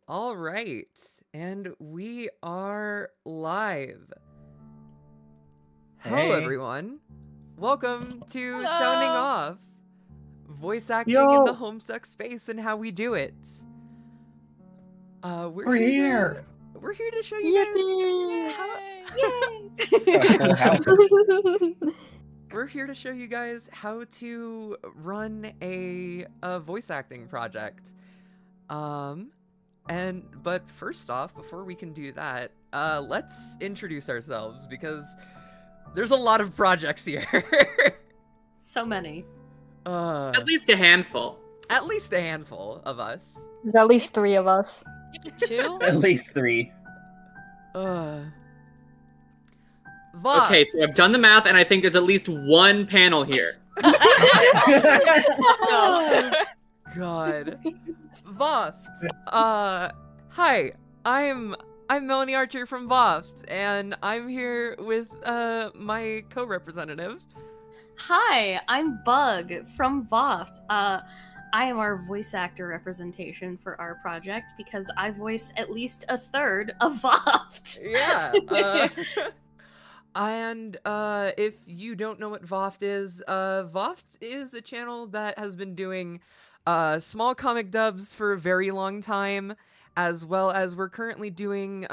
All right, and we are live. Hello, Hey. everyone. Welcome to Hello. Sounding Off, voice acting in the Yo. Homestuck space and how we do it. We're here. We're here to show you guys how. We're here to show you guys how to run a voice acting project. But first off, before we can do that, let's introduce ourselves because there's a lot of projects here. So many. At least a handful. At least a handful of us. There's at least 3 of us. 2? At least 3. VOFT. Okay, so I've done the math, and I think there's at least one panel here. God. VOFT. Hi. I'm Melanie Archer from VOFT, and I'm here with my co-representative. Hi, I'm Bug from VOFT. I am our voice actor representation for our project because I voice at least a third of VOFT. Yeah. And if you don't know what VOFT is a channel that has been doing small comic dubs for a very long time, as well as we're currently doing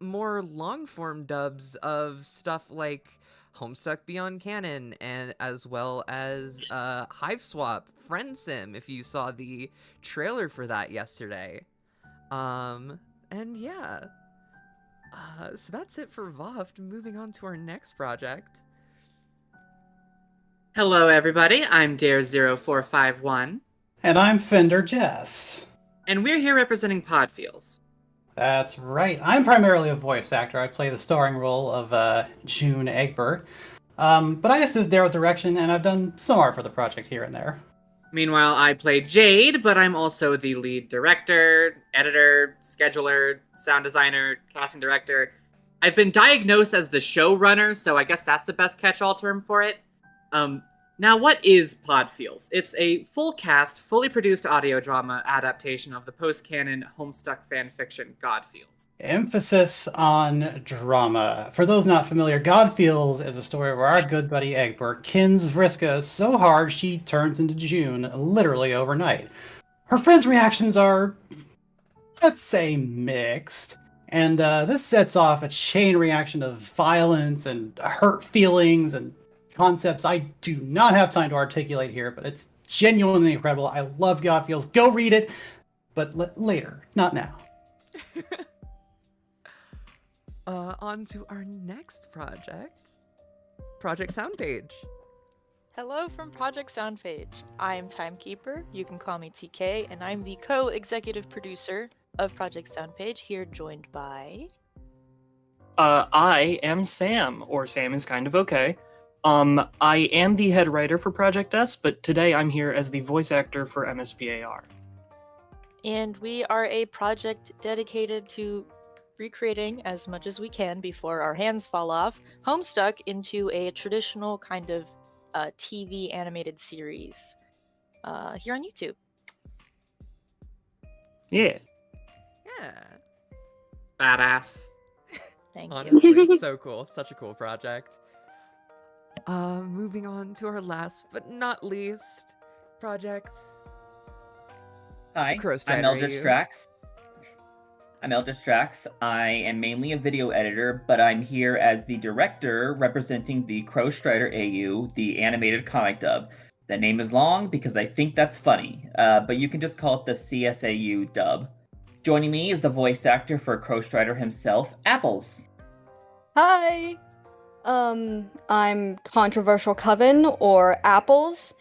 more long-form dubs of stuff like Homestuck Beyond Canon, and as well as Hive Swap, Friend Sim, if you saw the trailer for that yesterday. And yeah. So that's it for VOFT. Moving on to our next project. Hello, everybody. I'm Dare0451, And I'm Fender Jess. and we're here representing Podfeels. That's right. I'm primarily a voice actor. I play the starring role of June Egbert. But I assist Dare with direction, and I've done some art for the project here and there. Meanwhile, I play Jade, but I'm also the lead director, editor, scheduler, sound designer, casting director. I've been diagnosed as the showrunner, so I guess that's the best catch-all term for it. Now, what is Podfeels? It's a full-cast, fully produced audio drama adaptation of the post-canon Homestuck fanfiction Godfeels. Emphasis on drama. For those not familiar, Godfeels is a story where our good buddy Egbert kins Vriska so hard she turns into June literally overnight. Her friends' reactions are, let's say, mixed. And this sets off a chain reaction of violence and hurt feelings and concepts I do not have time to articulate here, but it's genuinely incredible. I love Godfeels. Go read it, but later, not now. On to our next project. Project Soundpage. Hello from Project Soundpage. I am Timekeeper, you can call me TK, and I'm the co-executive producer of Project Soundpage, here joined by... I am Sam, or Sam is kind of okay. I am the head writer for Project S, but today I'm here as the voice actor for MSPAR. And we are a project dedicated to recreating as much as we can before our hands fall off Homestuck into a traditional kind of TV animated series here on YouTube. Yeah. Yeah. Badass. Thank you. Honestly, so cool. Such a cool project. Moving on to our last but not least project. Hi, I'm Crowstrider, are you? Eldritchdraaks. I'm Eldritchdraaks. I am mainly a video editor, but I'm here as the director representing the Crowstrider AU, the animated comic dub. The name is long because I think that's funny, but you can just call it the CSAU Dub. Joining me is the voice actor for Crowstrider himself, Apples. Hi! I'm Controversial Coven, or Apples,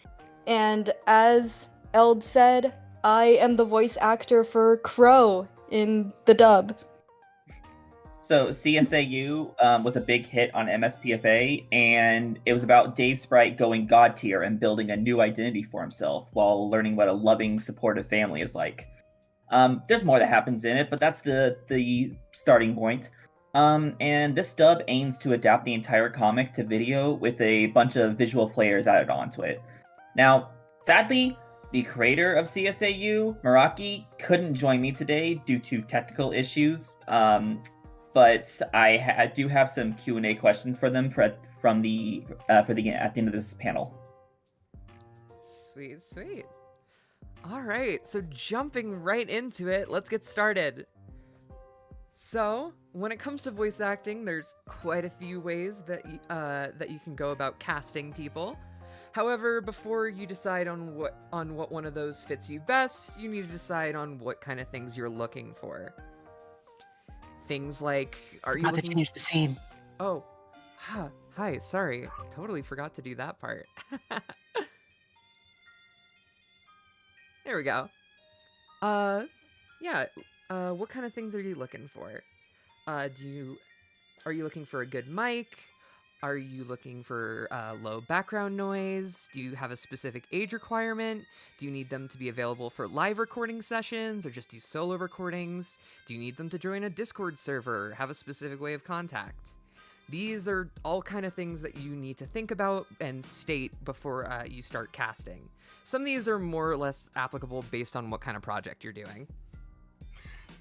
and as Eld said, I am the voice actor for Crow in the dub. So CSAU was a big hit on MSPFA, and it was about Dave Sprite going God tier and building a new identity for himself while learning what a loving, supportive family is like. There's more that happens in it, but that's the starting point. And this dub aims to adapt the entire comic to video with a bunch of visual flares added onto it. Now, sadly, the creator of CSAU, Meraki, couldn't join me today due to technical issues. But I do have some Q&A questions for them at the end of this panel. Sweet, sweet. All right, so jumping right into it, let's get started. So, when it comes to voice acting, there's quite a few ways that you can go about casting people. However, before you decide on what one of those fits you best, you need to decide on what kind of things you're looking for. Things like, are you looking to change the scene? Oh, hi, sorry. Totally forgot to do that part. There we go. Yeah, what kind of things are you looking for? Are you looking for a good mic? Are you looking for low background noise? Do you have a specific age requirement? Do you need them to be available for live recording sessions or just do solo recordings? Do you need them to join a Discord server, have a specific way of contact? These are all kind of things that you need to think about and state before you start casting. Some of these are more or less applicable based on what kind of project you're doing.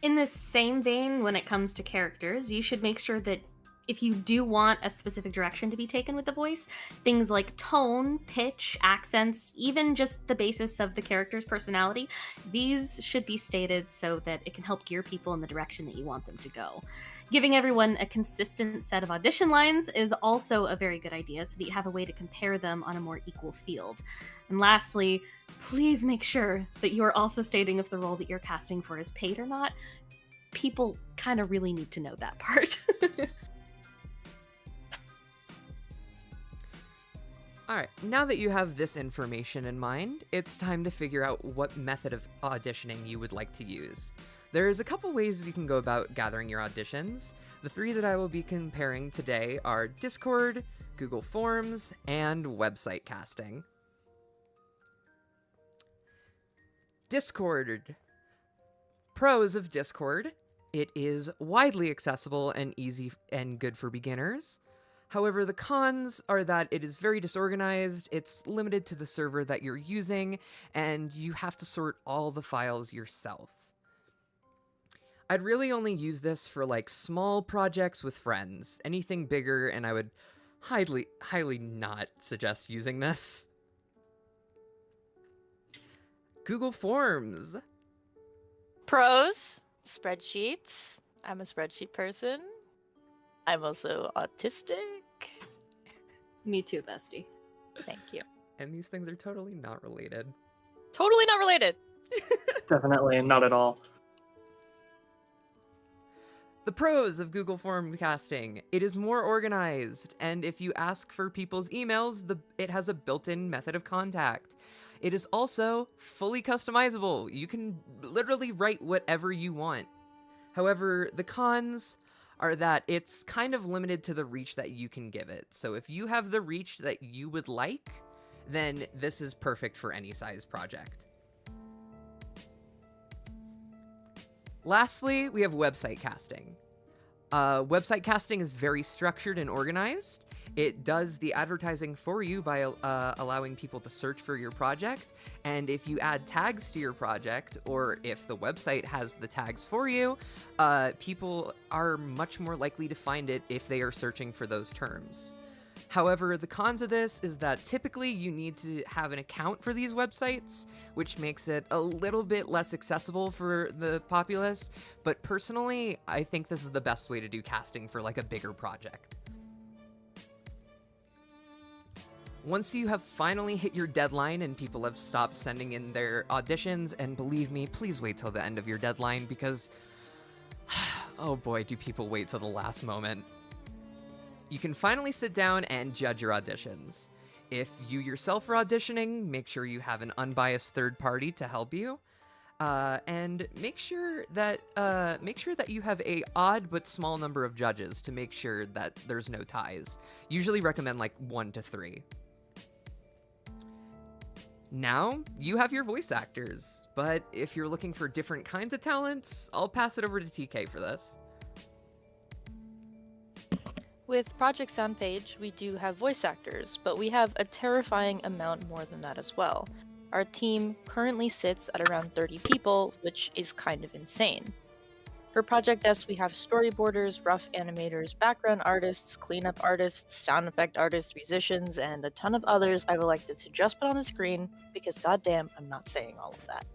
In this same vein, when it comes to characters, you should make sure that if you do want a specific direction to be taken with the voice, things like tone, pitch, accents, even just the basis of the character's personality, these should be stated so that it can help gear people in the direction that you want them to go. Giving everyone a consistent set of audition lines is also a very good idea so that you have a way to compare them on a more equal field. And lastly, please make sure that you are also stating if the role that you're casting for is paid or not. People kind of really need to know that part. Alright, now that you have this information in mind, it's time to figure out what method of auditioning you would like to use. There's a couple ways you can go about gathering your auditions. The three that I will be comparing today are Discord, Google Forms, and website casting. Discord. Pros of Discord. It is widely accessible and easy and good for beginners. However, the cons are that it is very disorganized, it's limited to the server that you're using, and you have to sort all the files yourself. I'd really only use this for like small projects with friends. Anything bigger, and I would highly not suggest using this. Google Forms. Pros, spreadsheets. I'm a spreadsheet person. I'm also autistic. Me too, bestie. Thank you. And these things are totally not related. Totally not related. Definitely not at all. The pros of Google Form casting. It is more organized, and if you ask for people's emails, it has a built-in method of contact. It is also fully customizable. You can literally write whatever you want. However, the cons are that it's kind of limited to the reach that you can give it. So if you have the reach that you would like, then this is perfect for any size project. Lastly, we have website casting. Website casting is very structured and organized. It does the advertising for you by allowing people to search for your project, and if you add tags to your project, or if the website has the tags for you, people are much more likely to find it if they are searching for those terms. However, the cons of this is that typically you need to have an account for these websites, which makes it a little bit less accessible for the populace, but personally, I think this is the best way to do casting for like a bigger project. Once you have finally hit your deadline and people have stopped sending in their auditions, and believe me, please wait till the end of your deadline because, oh boy, do people wait till the last moment. You can finally sit down and judge your auditions. If you yourself are auditioning, make sure you have an unbiased third party to help you, and make sure that you have a odd but small number of judges to make sure that there's no ties. Usually recommend like 1 to 3. Now, you have your voice actors, but if you're looking for different kinds of talents, I'll pass it over to TK for this. With Project Soundpage, we do have voice actors, but we have a terrifying amount more than that as well. Our team currently sits at around 30 people, which is kind of insane. For Project S, we have storyboarders, rough animators, background artists, cleanup artists, sound effect artists, musicians, and a ton of others I've elected to just put on the screen because goddamn, I'm not saying all of that.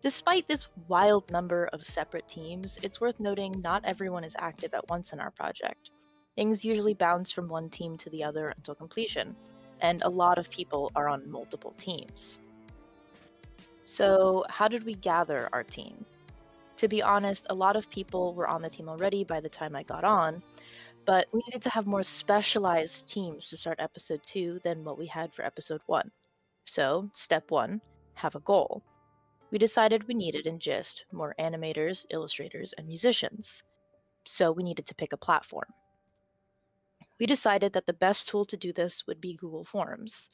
Despite this wild number of separate teams, it's worth noting not everyone is active at once in our project. Things usually bounce from one team to the other until completion, and a lot of people are on multiple teams. So, how did we gather our team? To be honest, a lot of people were on the team already by the time I got on, but we needed to have more specialized teams to start episode 2 than what we had for episode 1. So, step 1, have a goal. We decided we needed, in gist, more animators, illustrators, and musicians. So we needed to pick a platform. We decided that the best tool to do this would be Google Forms.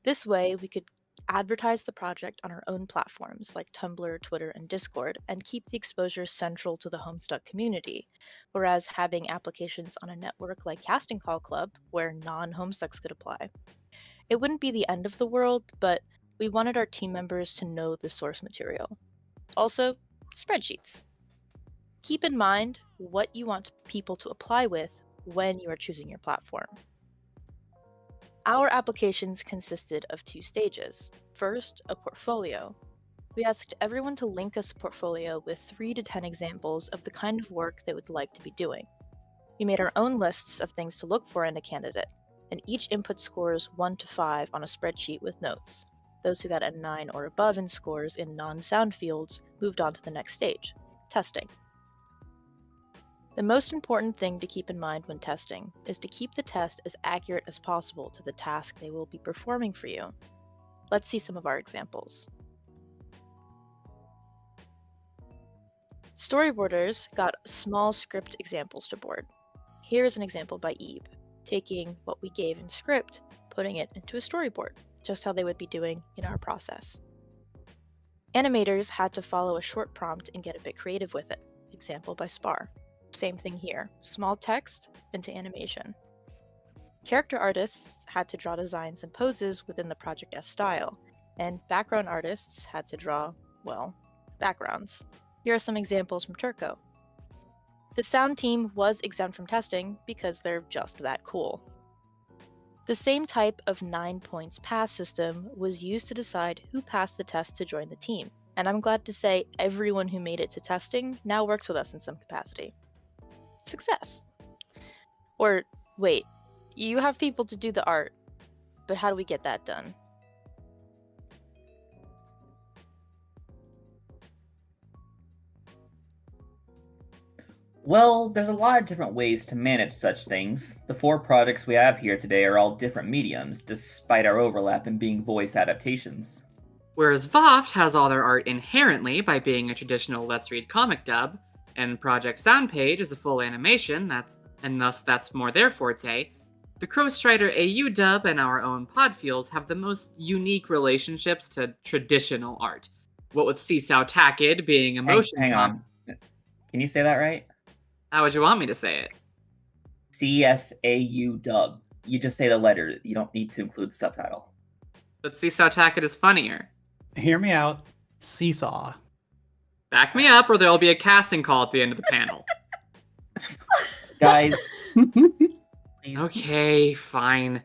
This way, we could advertise the project on our own platforms like Tumblr, Twitter, and Discord, and keep the exposure central to the Homestuck community, whereas having applications on a network like Casting Call Club, where non-Homestucks could apply. It wouldn't be the end of the world, but we wanted our team members to know the source material. Also, spreadsheets. Keep in mind what you want people to apply with when you are choosing your platform. Our applications consisted of 2 stages. First, a portfolio. We asked everyone to link us a portfolio with 3 to 10 examples of the kind of work they would like to be doing. We made our own lists of things to look for in a candidate, and each input scores 1 to 5 on a spreadsheet with notes. Those who got a 9 or above in scores in non-sound fields moved on to the next stage, testing. The most important thing to keep in mind when testing is to keep the test as accurate as possible to the task they will be performing for you. Let's see some of our examples. Storyboarders got small script examples to board. Here's an example by Eve, taking what we gave in script, putting it into a storyboard, just how they would be doing in our process. Animators had to follow a short prompt and get a bit creative with it, example by Spar. Same thing here, small text into animation. Character artists had to draw designs and poses within the Project S style, and background artists had to draw, well, backgrounds. Here are some examples from Turco. The sound team was exempt from testing because they're just that cool. The same type of 9 points pass system was used to decide who passed the test to join the team, and I'm glad to say everyone who made it to testing now works with us in some capacity. Success. Or, wait, you have people to do the art, but how do we get that done? Well, there's a lot of different ways to manage such things. The 4 projects we have here today are all different mediums, despite our overlap in being voice adaptations. Whereas VOFT has all their art inherently by being a traditional Let's Read comic dub, and Project Soundpage is a full animation, and thus that's more their forte, the CSAU Dub and our own Podfeels have the most unique relationships to traditional art. What with CSAU being emotion. Hang on. Can you say that right? How would you want me to say it? CSAU Dub. You just say the letter. You don't need to include the subtitle. But CSAU is funnier. Hear me out. Seesaw. Back me up, or there'll be a casting call at the end of the panel. Guys. Please. Okay, fine.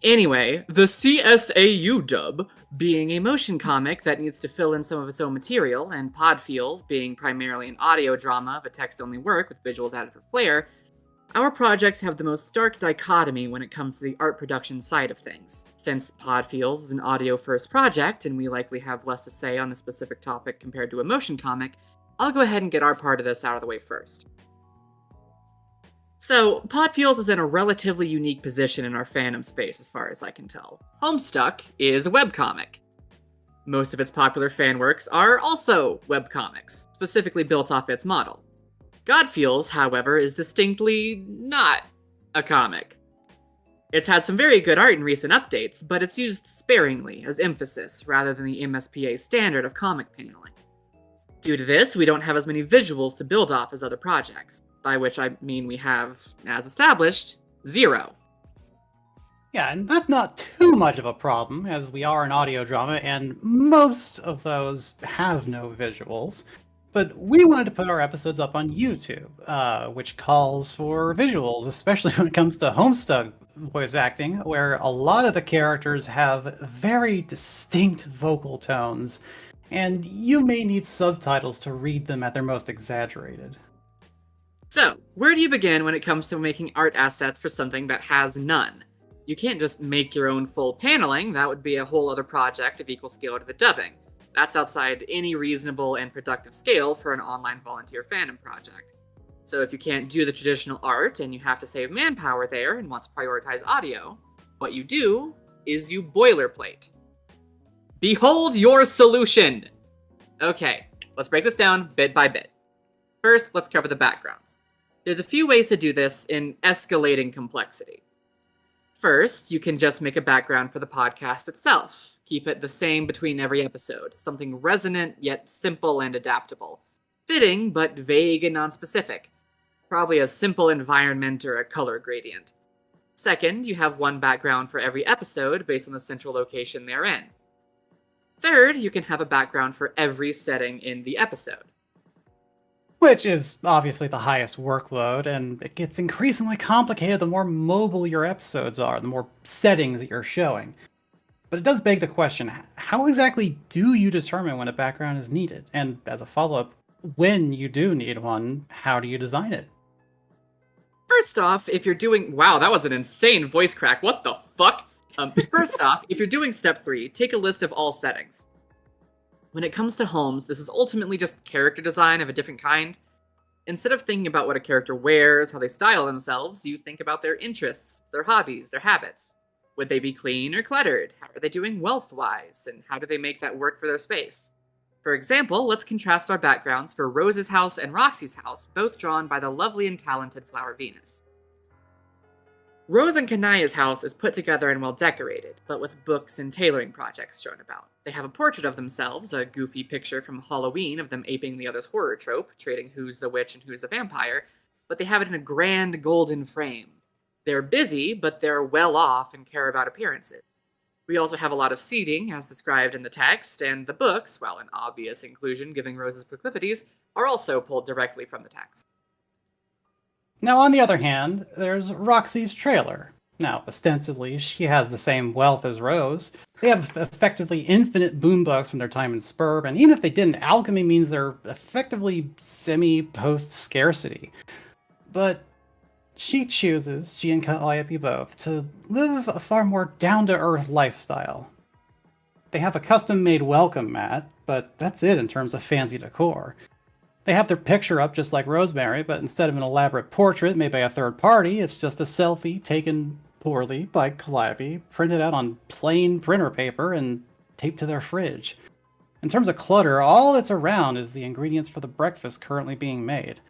Anyway, the CSAU Dub, being a motion comic that needs to fill in some of its own material, and Podfeels being primarily an audio drama of a text-only work with visuals added for flair, our projects have the most stark dichotomy when it comes to the art production side of things. Since Podfeels is an audio-first project, and we likely have less to say on the specific topic compared to a motion comic, I'll go ahead and get our part of this out of the way first. So, Podfeels is in a relatively unique position in our fandom space as far as I can tell. Homestuck is a webcomic. Most of its popular fan works are also webcomics, specifically built off its model. Godfeels, however, is distinctly not a comic. It's had some very good art in recent updates, but it's used sparingly as emphasis rather than the MSPA standard of comic paneling. Due to this, we don't have as many visuals to build off as other projects, by which I mean we have, as established, 0. Yeah, and that's not too much of a problem, as we are an audio drama, and most of those have no visuals. But we wanted to put our episodes up on YouTube, which calls for visuals, especially when it comes to Homestuck voice acting, where a lot of the characters have very distinct vocal tones, and you may need subtitles to read them at their most exaggerated. So, where do you begin when it comes to making art assets for something that has none? You can't just make your own full paneling. That would be a whole other project of equal scale to the dubbing. That's outside any reasonable and productive scale for an online volunteer fandom project. So if you can't do the traditional art and you have to save manpower there and want to prioritize audio, what you do is you boilerplate. Behold your solution! Okay, let's break this down bit by bit. First, let's cover the backgrounds. There's a few ways to do this in escalating complexity. First, you can just make a background for the podcast itself. Keep it the same between every episode, something resonant yet simple and adaptable. Fitting, but vague and nonspecific. Probably a simple environment or a color gradient. Second, you have one background for every episode based on the central location they're in. Third, you can have a background for every setting in the episode. Which is obviously the highest workload, and it gets increasingly complicated the more mobile your episodes are, the more settings that you're showing. But it does beg the question, how exactly do you determine when a background is needed? And as a follow-up, when you do need one, how do you design it? First off, if you're doing... Wow, that was an insane voice crack. What the fuck? First off, if you're doing step 3, take a list of all settings. When it comes to homes, this is ultimately just character design of a different kind. Instead of thinking about what a character wears, how they style themselves, you think about their interests, their hobbies, their habits. Would they be clean or cluttered? How are they doing wealth-wise? And how do they make that work for their space? For example, let's contrast our backgrounds for Rose's house and Roxy's house, both drawn by the lovely and talented Flower Venus. Rose and Kanaya's house is put together and well decorated, but with books and tailoring projects strewn about. They have a portrait of themselves, a goofy picture from Halloween of them aping the other's horror trope, trading who's the witch and who's the vampire, but they have it in a grand golden frame. They're busy, but they're well off and care about appearances. We also have a lot of seating, as described in the text, and the books, while an obvious inclusion given Rose's proclivities, are also pulled directly from the text. Now, on the other hand, there's Roxy's trailer. Now, ostensibly, she has the same wealth as Rose. They have effectively infinite boombox from their time in Spurb, and even if they didn't, alchemy means they're effectively semi-post-scarcity. But she chooses, she and Calliope both, to live a far more down-to-earth lifestyle. They have a custom-made welcome mat, but that's it in terms of fancy decor. They have their picture up just like Rosemary, but instead of an elaborate portrait made by a third party, it's just a selfie taken poorly by Calliope, printed out on plain printer paper and taped to their fridge. In terms of clutter, all that's around is the ingredients for the breakfast currently being made.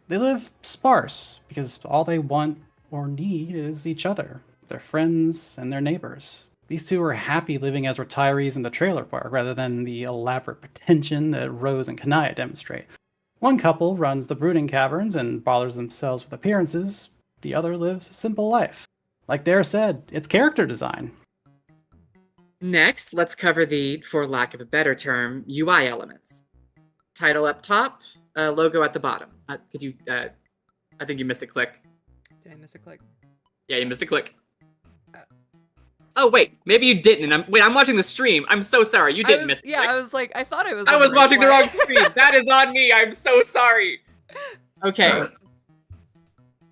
They live sparse, because all they want or need is each other, their friends, and their neighbors. These two are happy living as retirees in the trailer park, rather than the elaborate pretension that Rose and Kanaya demonstrate. One couple runs the brooding caverns and bothers themselves with appearances. The other lives a simple life. Like Dare said, it's character design. Next, let's cover the, for lack of a better term, UI elements. Title up top, logo at the bottom. I think you missed a click. Did I miss a click? Yeah, you missed a click. Oh, wait, maybe you didn't. I'm watching the stream. I'm so sorry. You didn't miss a click. Yeah, I was like, I thought I was. I was watching the wrong screen. That is on me. I'm so sorry. Okay.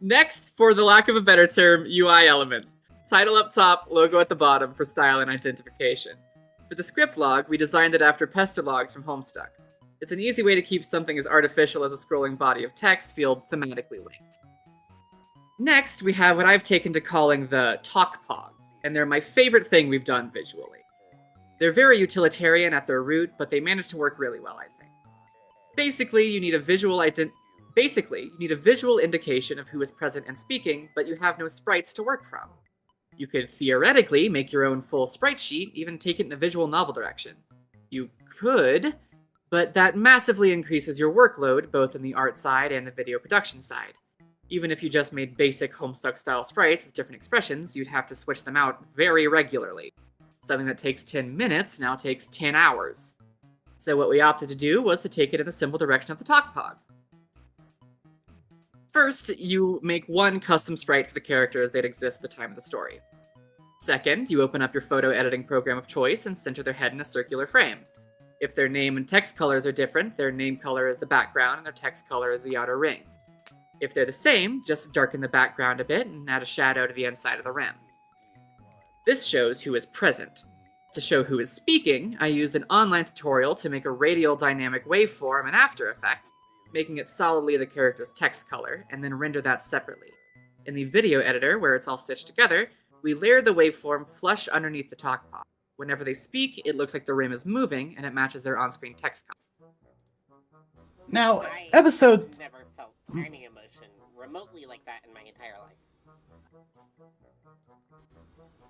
Next, for the lack of a better term, UI elements. Title up top, logo at the bottom for style and identification. For the script log, we designed it after pester logs from Homestuck. It's an easy way to keep something as artificial as a scrolling body of text feel thematically linked. Next, we have what I've taken to calling the talk pog, and they're my favorite thing we've done visually. They're very utilitarian at their root, but they manage to work really well, I think. Basically, you need a visual indication of who is present and speaking, but you have no sprites to work from. You could theoretically make your own full sprite sheet, even take it in a visual novel direction. You could, but that massively increases your workload, both in the art side and the video production side. Even if you just made basic Homestuck style sprites with different expressions, you'd have to switch them out very regularly. Something that takes 10 minutes now takes 10 hours. So what we opted to do was to take it in the simple direction of the talk pod. First, you make one custom sprite for the characters that exist at the time of the story. Second, you open up your photo editing program of choice and center their head in a circular frame. If their name and text colors are different, their name color is the background and their text color is the outer ring. If they're the same, just darken the background a bit and add a shadow to the inside of the rim. This shows who is present. To show who is speaking, I used an online tutorial to make a radial dynamic waveform in After Effects, making it solidly the character's text color, and then render that separately. In the video editor, where it's all stitched together, we layer the waveform flush underneath the talk pod. Whenever they speak, it looks like the rim is moving, and it matches their on-screen text color. Now, I episodes. never felt any emotion remotely like that in my entire life.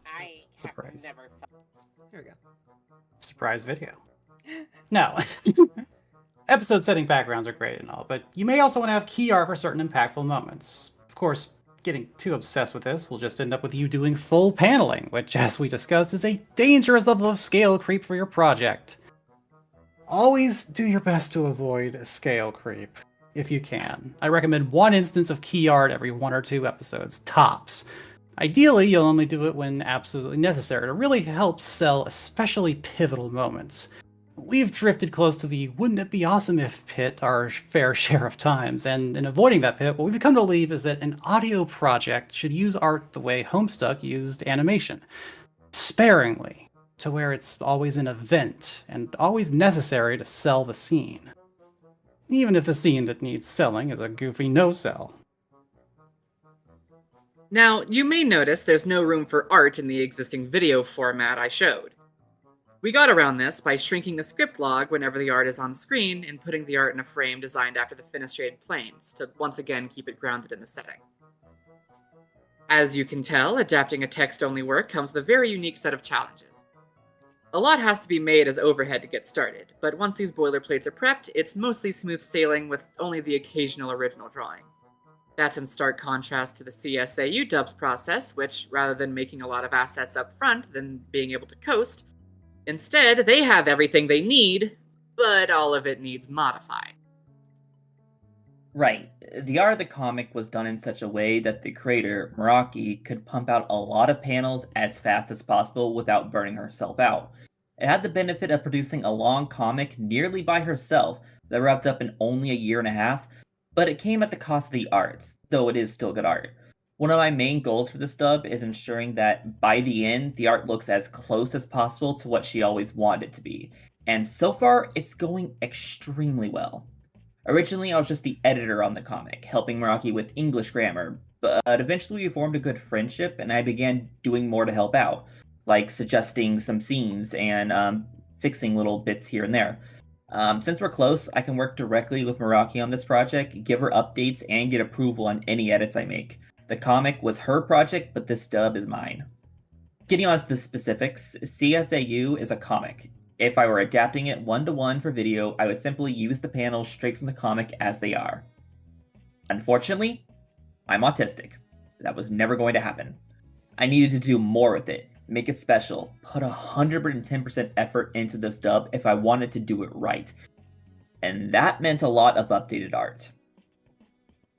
I Surprise. have never felt. Here we go. Surprise video. Now, episode setting backgrounds are great and all, but you may also want to have key art for certain impactful moments. Of course, getting too obsessed with this will just end up with you doing full paneling, which, as we discussed, is a dangerous level of scale creep for your project. Always do your best to avoid scale creep, if you can. I recommend one instance of key art every 1 or 2 episodes, tops. Ideally, you'll only do it when absolutely necessary to really help sell especially pivotal moments. We've drifted close to the wouldn't it be awesome if pit our fair share of times, and in avoiding that pit, what we've come to believe is that an audio project should use art the way Homestuck used animation. Sparingly, to where it's always an event, and always necessary to sell the scene. Even if the scene that needs selling is a goofy no-sell. Now, you may notice there's no room for art in the existing video format I showed. We got around this by shrinking the script log whenever the art is on screen and putting the art in a frame designed after the fenestrated planes to once again keep it grounded in the setting. As you can tell, adapting a text-only work comes with a very unique set of challenges. A lot has to be made as overhead to get started, but once these boilerplates are prepped, it's mostly smooth sailing with only the occasional original drawing. That's in stark contrast to the CSAU Dubs process, which, rather than making a lot of assets up front, than being able to coast, instead, they have everything they need, but all of it needs modifying. Right. The art of the comic was done in such a way that the creator, Meraki, could pump out a lot of panels as fast as possible without burning herself out. It had the benefit of producing a long comic nearly by herself that wrapped up in only a year and a half, but it came at the cost of the art, though it is still good art. One of my main goals for this dub is ensuring that by the end, the art looks as close as possible to what she always wanted it to be, and so far, it's going extremely well. Originally, I was just the editor on the comic, helping Meraki with English grammar, but eventually we formed a good friendship and I began doing more to help out, like suggesting some scenes and fixing little bits here and there. Since we're close, I can work directly with Meraki on this project, give her updates, and get approval on any edits I make. The comic was her project, but this dub is mine. Getting on to the specifics, CSAU is a comic. If I were adapting it one-to-one for video, I would simply use the panels straight from the comic as they are. Unfortunately, I'm autistic. That was never going to happen. I needed to do more with it, make it special, put 110% effort into this dub if I wanted to do it right. And that meant a lot of updated art.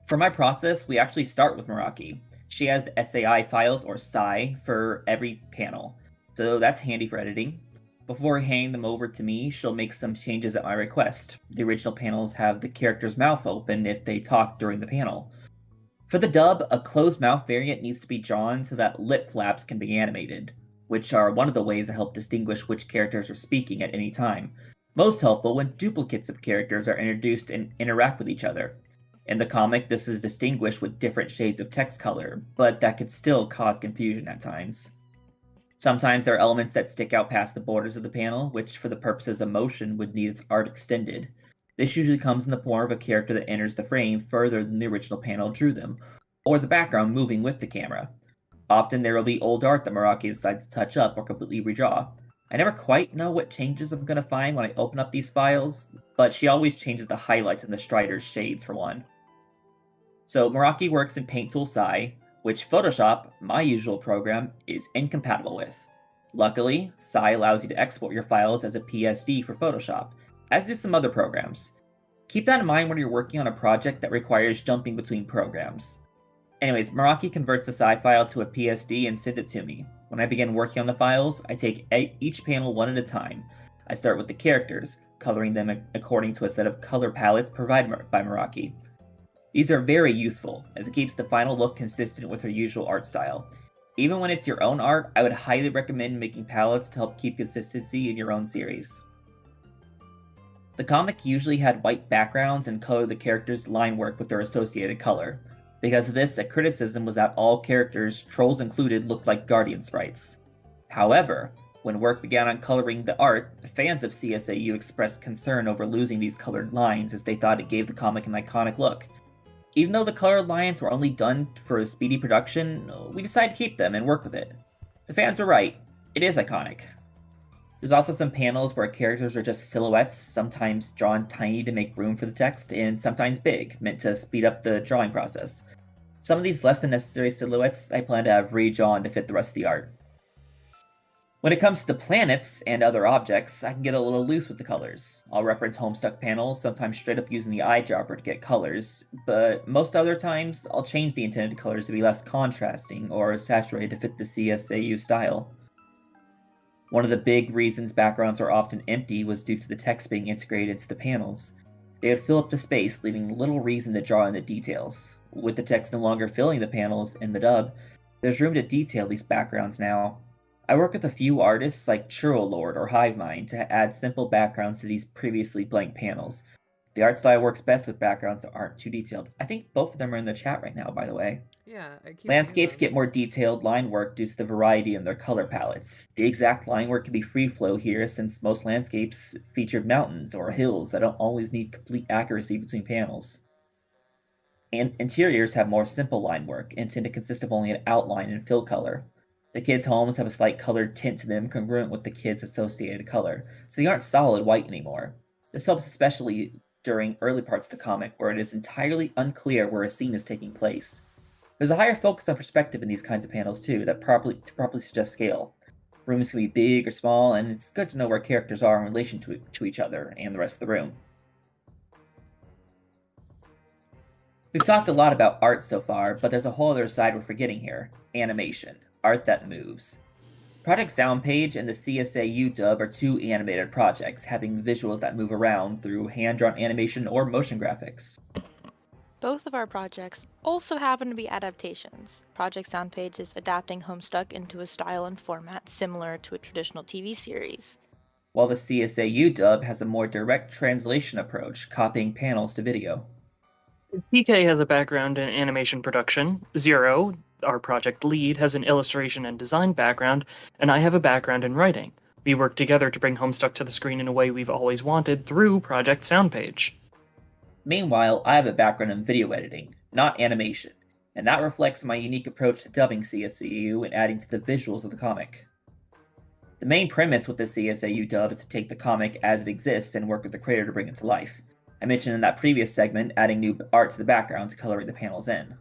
For my process, we actually start with Meraki. She has the SAI files, or SAI, for every panel, so that's handy for editing. Before handing them over to me, she'll make some changes at my request. The original panels have the character's mouth open if they talk during the panel. For the dub, a closed mouth variant needs to be drawn so that lip flaps can be animated, which are one of the ways that help distinguish which characters are speaking at any time. Most helpful when duplicates of characters are introduced and interact with each other. In the comic, this is distinguished with different shades of text color, but that could still cause confusion at times. Sometimes there are elements that stick out past the borders of the panel, which for the purposes of motion would need its art extended. This usually comes in the form of a character that enters the frame further than the original panel drew them, or the background moving with the camera. Often there will be old art that Meraki decides to touch up or completely redraw. I never quite know what changes I'm going to find when I open up these files, but she always changes the highlights and the Strider's shades for one. So Meraki works in Paint Tool Sai, which Photoshop, my usual program, is incompatible with. Luckily, Sai allows you to export your files as a PSD for Photoshop, as do some other programs. Keep that in mind when you're working on a project that requires jumping between programs. Anyways, Meraki converts the Sai file to a PSD and sends it to me. When I begin working on the files, I take each panel one at a time. I start with the characters, coloring them according to a set of color palettes provided by Meraki. These are very useful, as it keeps the final look consistent with her usual art style. Even when it's your own art, I would highly recommend making palettes to help keep consistency in your own series. The comic usually had white backgrounds and colored the characters' line work with their associated color. Because of this, a criticism was that all characters, trolls included, looked like Guardian sprites. However, when work began on coloring the art, fans of CSAU expressed concern over losing these colored lines as they thought it gave the comic an iconic look. Even though the colored lines were only done for a speedy production, we decided to keep them and work with it. The fans were right. It is iconic. There's also some panels where characters are just silhouettes, sometimes drawn tiny to make room for the text, and sometimes big, meant to speed up the drawing process. Some of these less than necessary silhouettes I plan to have redrawn to fit the rest of the art. When it comes to the planets and other objects, I can get a little loose with the colors. I'll reference Homestuck panels, sometimes straight up using the eyedropper to get colors, but most other times, I'll change the intended colors to be less contrasting or saturated to fit the CSAU style. One of the big reasons backgrounds are often empty was due to the text being integrated into the panels. They would fill up the space, leaving little reason to draw in the details. With the text no longer filling the panels in the dub, there's room to detail these backgrounds now. I work with a few artists like Churro Lord or Hivemind to add simple backgrounds to these previously blank panels. The art style works best with backgrounds that aren't too detailed. I think both of them are in the chat right now, by the way. Yeah, I keep Landscapes seeing get more detailed line work due to the variety in their color palettes. The exact line work can be free flow here since most landscapes feature mountains or hills that don't always need complete accuracy between panels. And interiors have more simple line work and tend to consist of only an outline and fill color. The kids' homes have a slight colored tint to them congruent with the kids' associated color, so they aren't solid white anymore. This helps especially during early parts of the comic where it is entirely unclear where a scene is taking place. There's a higher focus on perspective in these kinds of panels too that properly suggest scale. Rooms can be big or small, and it's good to know where characters are in relation to each other and the rest of the room. We've talked a lot about art so far, but there's a whole other side we're forgetting here: animation. Art that moves. Project Soundpage and the CSAU Dub are two animated projects, having visuals that move around through hand-drawn animation or motion graphics. Both of our projects also happen to be adaptations. Project Soundpage is adapting Homestuck into a style and format similar to a traditional TV series, while the CSAU Dub has a more direct translation approach, copying panels to video. TK has a background in animation production. Zero, our project lead, has an illustration and design background, and I have a background in writing. We work together to bring Homestuck to the screen in a way we've always wanted through Project Soundpage. Meanwhile, I have a background in video editing, not animation, and that reflects my unique approach to dubbing CSAU and adding to the visuals of the comic. The main premise with the CSAU Dub is to take the comic as it exists and work with the creator to bring it to life. I mentioned in that previous segment adding new art to the backgrounds, coloring the panels in.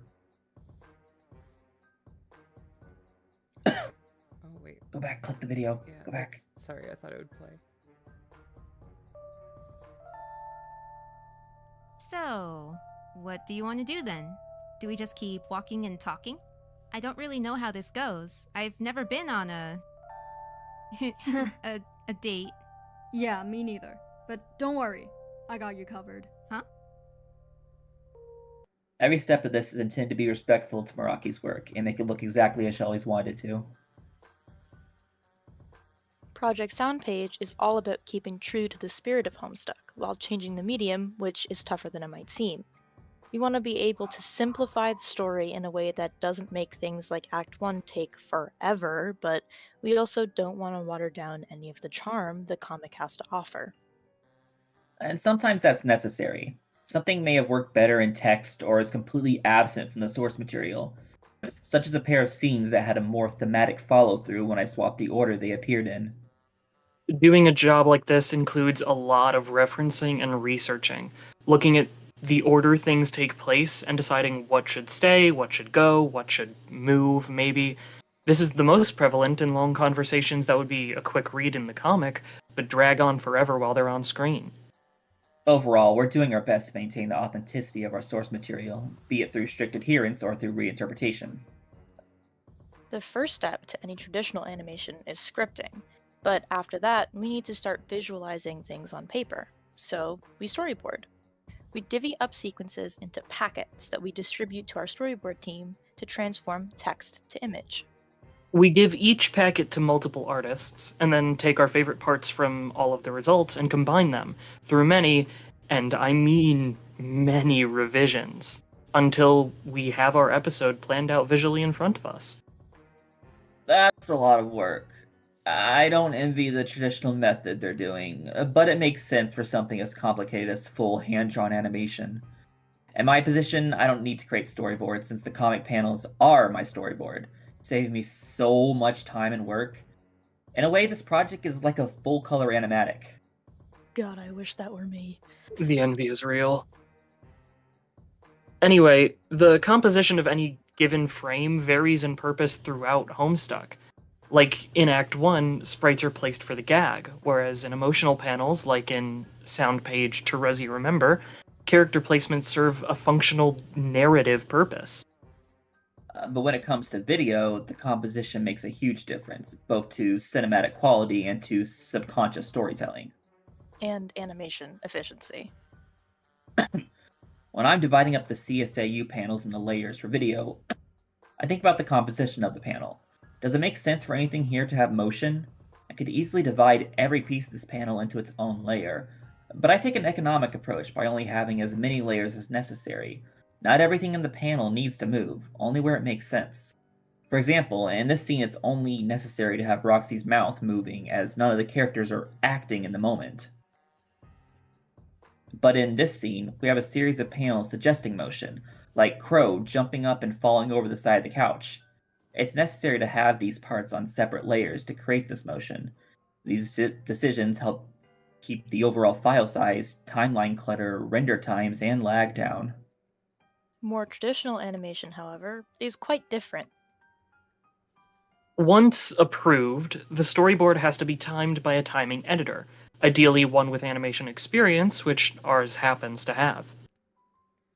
Oh wait. Go back, click the video. Yeah, Go back. Sorry, I thought it would play. So, what do you want to do then? Do we just keep walking and talking? I don't really know how this goes. I've never been on a a date. Yeah, me neither. But don't worry, I got you covered. Huh? Every step of this is intended to be respectful to Meraki's work and make it look exactly as she always wanted it to. Project Soundpage is all about keeping true to the spirit of Homestuck while changing the medium, which is tougher than it might seem. We want to be able to simplify the story in a way that doesn't make things like Act 1 take forever, but we also don't want to water down any of the charm the comic has to offer. And sometimes that's necessary. Something may have worked better in text or is completely absent from the source material, such as a pair of scenes that had a more thematic follow-through when I swapped the order they appeared in. Doing a job like this includes a lot of referencing and researching, looking at the order things take place and deciding what should stay, what should go, what should move, maybe. This is the most prevalent in long conversations that would be a quick read in the comic, but drag on forever while they're on screen. Overall, we're doing our best to maintain the authenticity of our source material, be it through strict adherence or through reinterpretation. The first step to any traditional animation is scripting, but after that, we need to start visualizing things on paper. So we storyboard. We divvy up sequences into packets that we distribute to our storyboard team to transform text to image. We give each packet to multiple artists, and then take our favorite parts from all of the results and combine them through many, and I mean many revisions, until we have our episode planned out visually in front of us. That's a lot of work. I don't envy the traditional method they're doing, but it makes sense for something as complicated as full hand-drawn animation. In my position, I don't need to create storyboards since the comic panels are my storyboard, saving me so much time and work. In a way, this project is like a full-color animatic. God, I wish that were me. The envy is real. Anyway, the composition of any given frame varies in purpose throughout Homestuck. Like, in Act 1, sprites are placed for the gag, whereas in emotional panels, like in Soundpage to Resi Remember, character placements serve a functional narrative purpose. But when it comes to video, the composition makes a huge difference, both to cinematic quality and to subconscious storytelling. And animation efficiency. When I'm dividing up the CSAU panels into layers for video, I think about the composition of the panel. Does it make sense for anything here to have motion? I could easily divide every piece of this panel into its own layer, but I take an economic approach by only having as many layers as necessary. Not everything in the panel needs to move, only where it makes sense. For example, in this scene it's only necessary to have Roxy's mouth moving, as none of the characters are acting in the moment. But in this scene, we have a series of panels suggesting motion, like Crow jumping up and falling over the side of the couch. It's necessary to have these parts on separate layers to create this motion. These decisions help keep the overall file size, timeline clutter, render times, and lag down. More traditional animation, however, is quite different. Once approved, the storyboard has to be timed by a timing editor, ideally one with animation experience, which ours happens to have.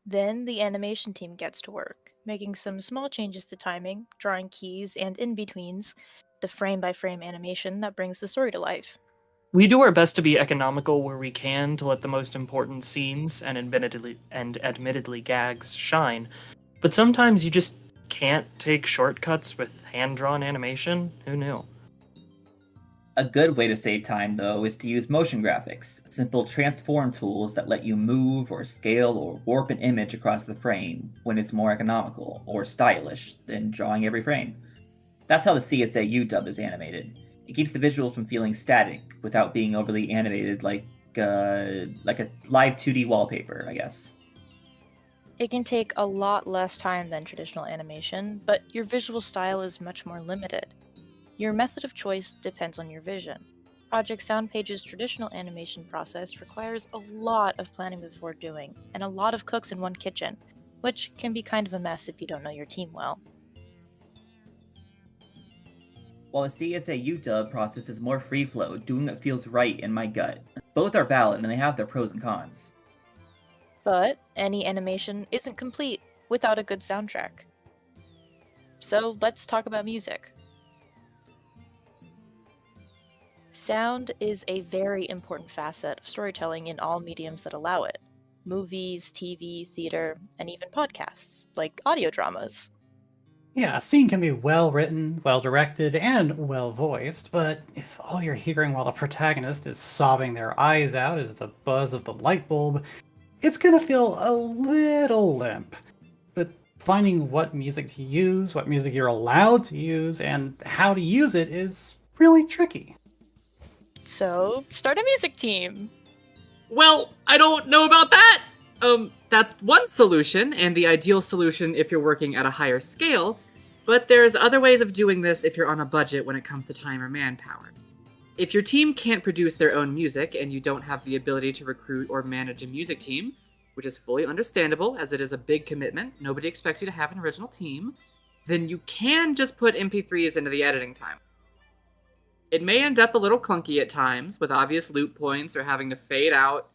Then the animation team gets to work, making some small changes to timing, drawing keys and in-betweens, the frame-by-frame animation that brings the story to life. We do our best to be economical where we can to let the most important scenes and admittedly gags shine, but sometimes you just can't take shortcuts with hand-drawn animation. Who knew? A good way to save time, though, is to use motion graphics, simple transform tools that let you move or scale or warp an image across the frame when it's more economical or stylish than drawing every frame. That's how the CSAU Dub is animated. It keeps the visuals from feeling static without being overly animated like a live 2D wallpaper, I guess. It can take a lot less time than traditional animation, but your visual style is much more limited. Your method of choice depends on your vision. Project Soundpage's traditional animation process requires a lot of planning before doing, and a lot of cooks in one kitchen, which can be kind of a mess if you don't know your team well. While the CSAU Dub process is more free-flow, doing what feels right in my gut. Both are valid and they have their pros and cons. But any animation isn't complete without a good soundtrack. So let's talk about music. Sound is a very important facet of storytelling in all mediums that allow it. Movies, TV, theater, and even podcasts, like audio dramas. Yeah, a scene can be well written, well directed, and well voiced, but if all you're hearing while the protagonist is sobbing their eyes out is the buzz of the light bulb, it's gonna feel a little limp. But finding what music to use, what music you're allowed to use, and how to use it is really tricky. So, start a music team! Well, I don't know about that! That's one solution, and the ideal solution if you're working at a higher scale, but there's other ways of doing this if you're on a budget when it comes to time or manpower. If your team can't produce their own music and you don't have the ability to recruit or manage a music team, which is fully understandable as it is a big commitment, nobody expects you to have an original team, then you can just put MP3s into the editing time. It may end up a little clunky at times, with obvious loop points or having to fade out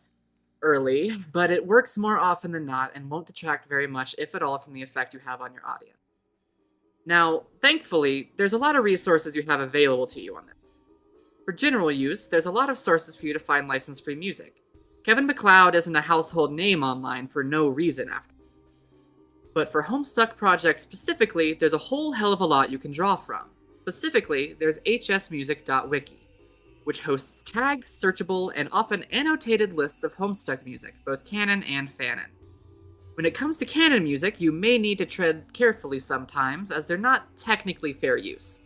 early, but it works more often than not and won't detract very much, if at all, from the effect you have on your audience. Now, thankfully, there's a lot of resources you have available to you on this. For general use, there's a lot of sources for you to find license-free music. Kevin MacLeod isn't a household name online for no reason after. But for Homestuck projects specifically, there's a whole hell of a lot you can draw from. Specifically, there's hsmusic.wiki, which hosts tagged, searchable, and often annotated lists of Homestuck music, both canon and fanon. When it comes to canon music, you may need to tread carefully sometimes, as they're not technically fair use.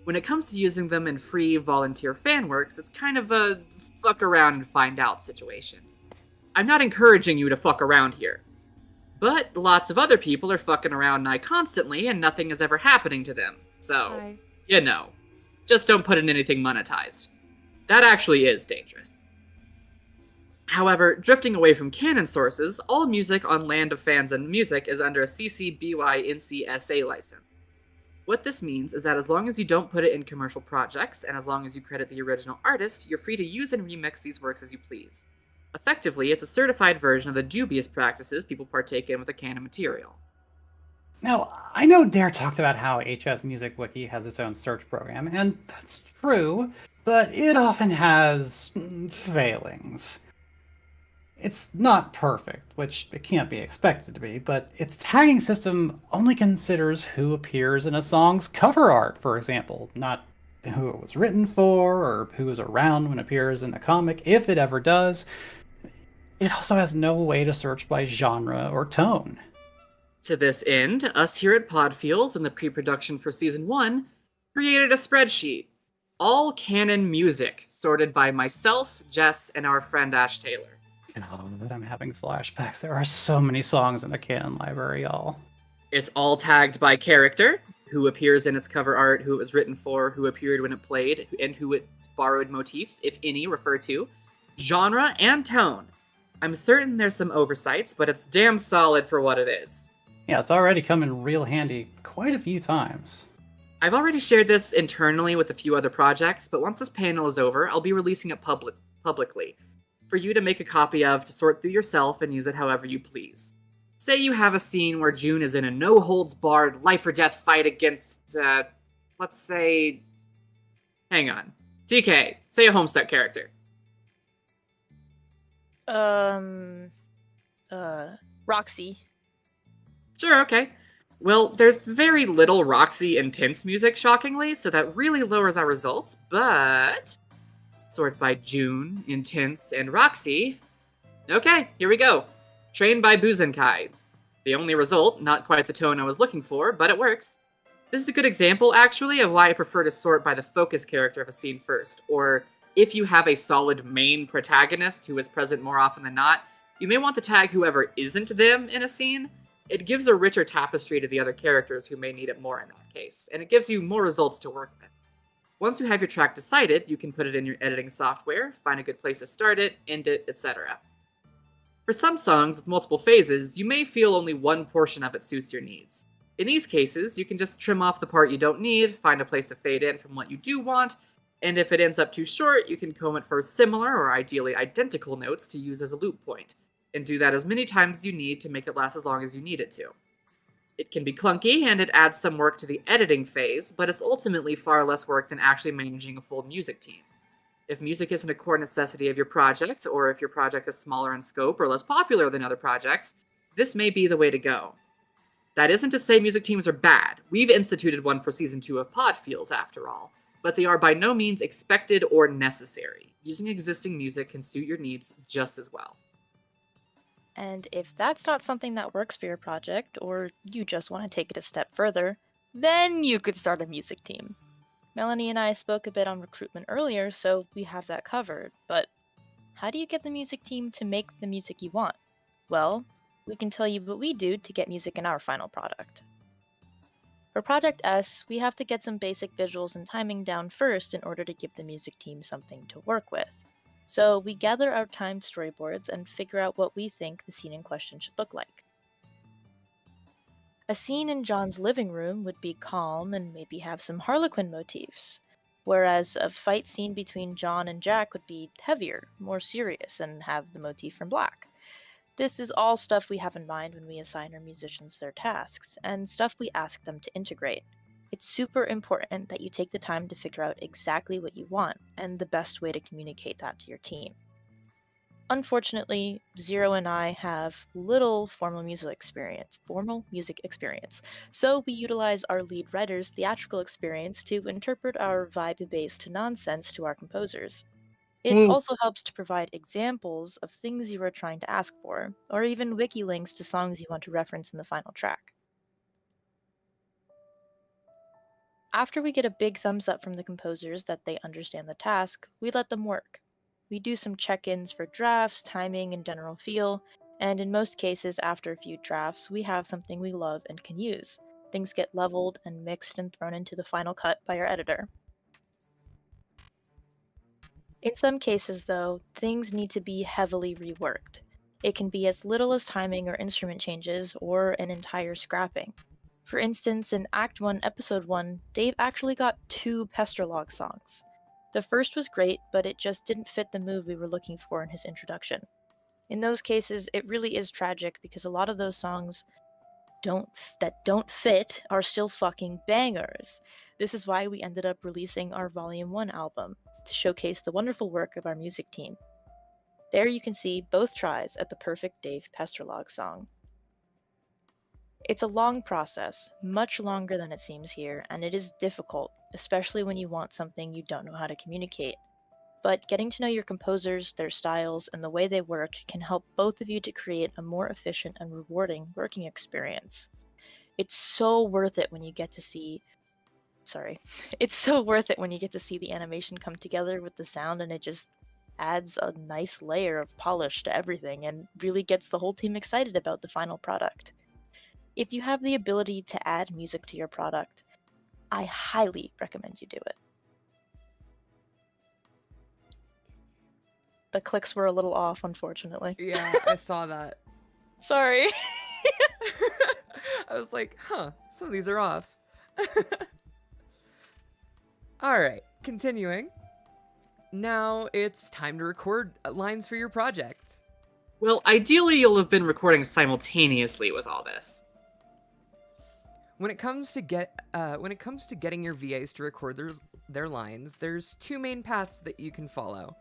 When it comes to using them in free volunteer fan works, it's kind of a fuck around and find out situation. I'm not encouraging you to fuck around here. But lots of other people are fucking around nigh constantly and nothing is ever happening to them. So, you know, just don't put in anything monetized. That actually is dangerous. However, drifting away from canon sources, all music on Land of Fans and Music is under a CC BY NC-SA license. What this means is that as long as you don't put it in commercial projects, and as long as you credit the original artist, you're free to use and remix these works as you please. Effectively, it's a certified version of the dubious practices people partake in with a canon material. Now, I know Dare talked about how HS Music Wiki has its own search program, and that's true, but it often has failings. It's not perfect, which it can't be expected to be, but its tagging system only considers who appears in a song's cover art, for example, not who it was written for or who is around when it appears in the comic, if it ever does. It also has no way to search by genre or tone. To this end, us here at Podfeels in the pre-production for Season 1 created a spreadsheet. All canon music, sorted by myself, Jess, and our friend Ash Taylor. God, I'm having flashbacks. There are so many songs in the canon library, y'all. It's all tagged by character, who appears in its cover art, who it was written for, who appeared when it played, and who its borrowed motifs, if any, refer to, genre, and tone. I'm certain there's some oversights, but it's damn solid for what it is. Yeah, it's already come in real handy quite a few times. I've already shared this internally with a few other projects, but once this panel is over, I'll be releasing it publicly, for you to make a copy of to sort through yourself and use it however you please. Say you have a scene where June is in a no-holds-barred, life-or-death fight against, let's say... Hang on. TK, say a Homestuck character. Roxy. Sure, okay. Well, there's very little Roxy intense music, shockingly, so that really lowers our results, but... sort by June, Intense, and Roxy. Okay, here we go. Trained by Buzenkai. The only result, not quite the tone I was looking for, but it works. This is a good example, actually, of why I prefer to sort by the focus character of a scene first, or if you have a solid main protagonist who is present more often than not, you may want to tag whoever isn't them in a scene. It gives a richer tapestry to the other characters who may need it more in that case, and it gives you more results to work with. Once you have your track decided, you can put it in your editing software, find a good place to start it, end it, etc. For some songs with multiple phases, you may feel only one portion of it suits your needs. In these cases, you can just trim off the part you don't need, find a place to fade in from what you do want, and if it ends up too short, you can comb it for similar or ideally identical notes to use as a loop point, and do that as many times as you need to make it last as long as you need it to. It can be clunky, and it adds some work to the editing phase, but it's ultimately far less work than actually managing a full music team. If music isn't a core necessity of your project, or if your project is smaller in scope or less popular than other projects, this may be the way to go. That isn't to say music teams are bad. We've instituted one for Season 2 of Podfeels, after all, but they are by no means expected or necessary. Using existing music can suit your needs just as well. And if that's not something that works for your project, or you just want to take it a step further, then you could start a music team. Melanie and I spoke a bit on recruitment earlier, so we have that covered, but how do you get the music team to make the music you want? Well, we can tell you what we do to get music in our final product. For Project S, we have to get some basic visuals and timing down first in order to give the music team something to work with. So we gather our timed storyboards and figure out what we think the scene in question should look like. A scene in John's living room would be calm and maybe have some Harlequin motifs, whereas a fight scene between John and Jack would be heavier, more serious, and have the motif from Black. This is all stuff we have in mind when we assign our musicians their tasks, and stuff we ask them to integrate. It's super important that you take the time to figure out exactly what you want, and the best way to communicate that to your team. Unfortunately, Zero and I have little formal music experience, so we utilize our lead writer's theatrical experience to interpret our vibe-based nonsense to our composers. It also helps to provide examples of things you are trying to ask for, or even wiki links to songs you want to reference in the final track. After we get a big thumbs up from the composers that they understand the task, we let them work. We do some check-ins for drafts, timing, and general feel, and in most cases, after a few drafts, we have something we love and can use. Things get leveled and mixed and thrown into the final cut by our editor. In some cases, though, things need to be heavily reworked. It can be as little as timing or instrument changes, or an entire scrapping. For instance, in Act 1, Episode 1, Dave actually got 2 Pesterlog songs. The first was great, but it just didn't fit the mood we were looking for in his introduction. In those cases, it really is tragic because a lot of those songs that don't fit are still fucking bangers. This is why we ended up releasing our Volume 1 album, to showcase the wonderful work of our music team. There you can see both tries at the perfect Dave Pesterlog song. It's a long process, much longer than it seems here, and it is difficult, especially when you want something you don't know how to communicate. But getting to know your composers, their styles, and the way they work can help both of you to create a more efficient and rewarding working experience. It's so worth it when you get to see the animation come together with the sound, and it just adds a nice layer of polish to everything and really gets the whole team excited about the final product. If you have the ability to add music to your product, I highly recommend you do it. The clicks were a little off, unfortunately. Yeah, I saw that. Sorry. I was like, some of these are off. Alright, continuing. Now it's time to record lines for your project. Well, ideally you'll have been recording simultaneously with all this. When it comes to getting your VAs to record their lines, there's 2 main paths that you can follow.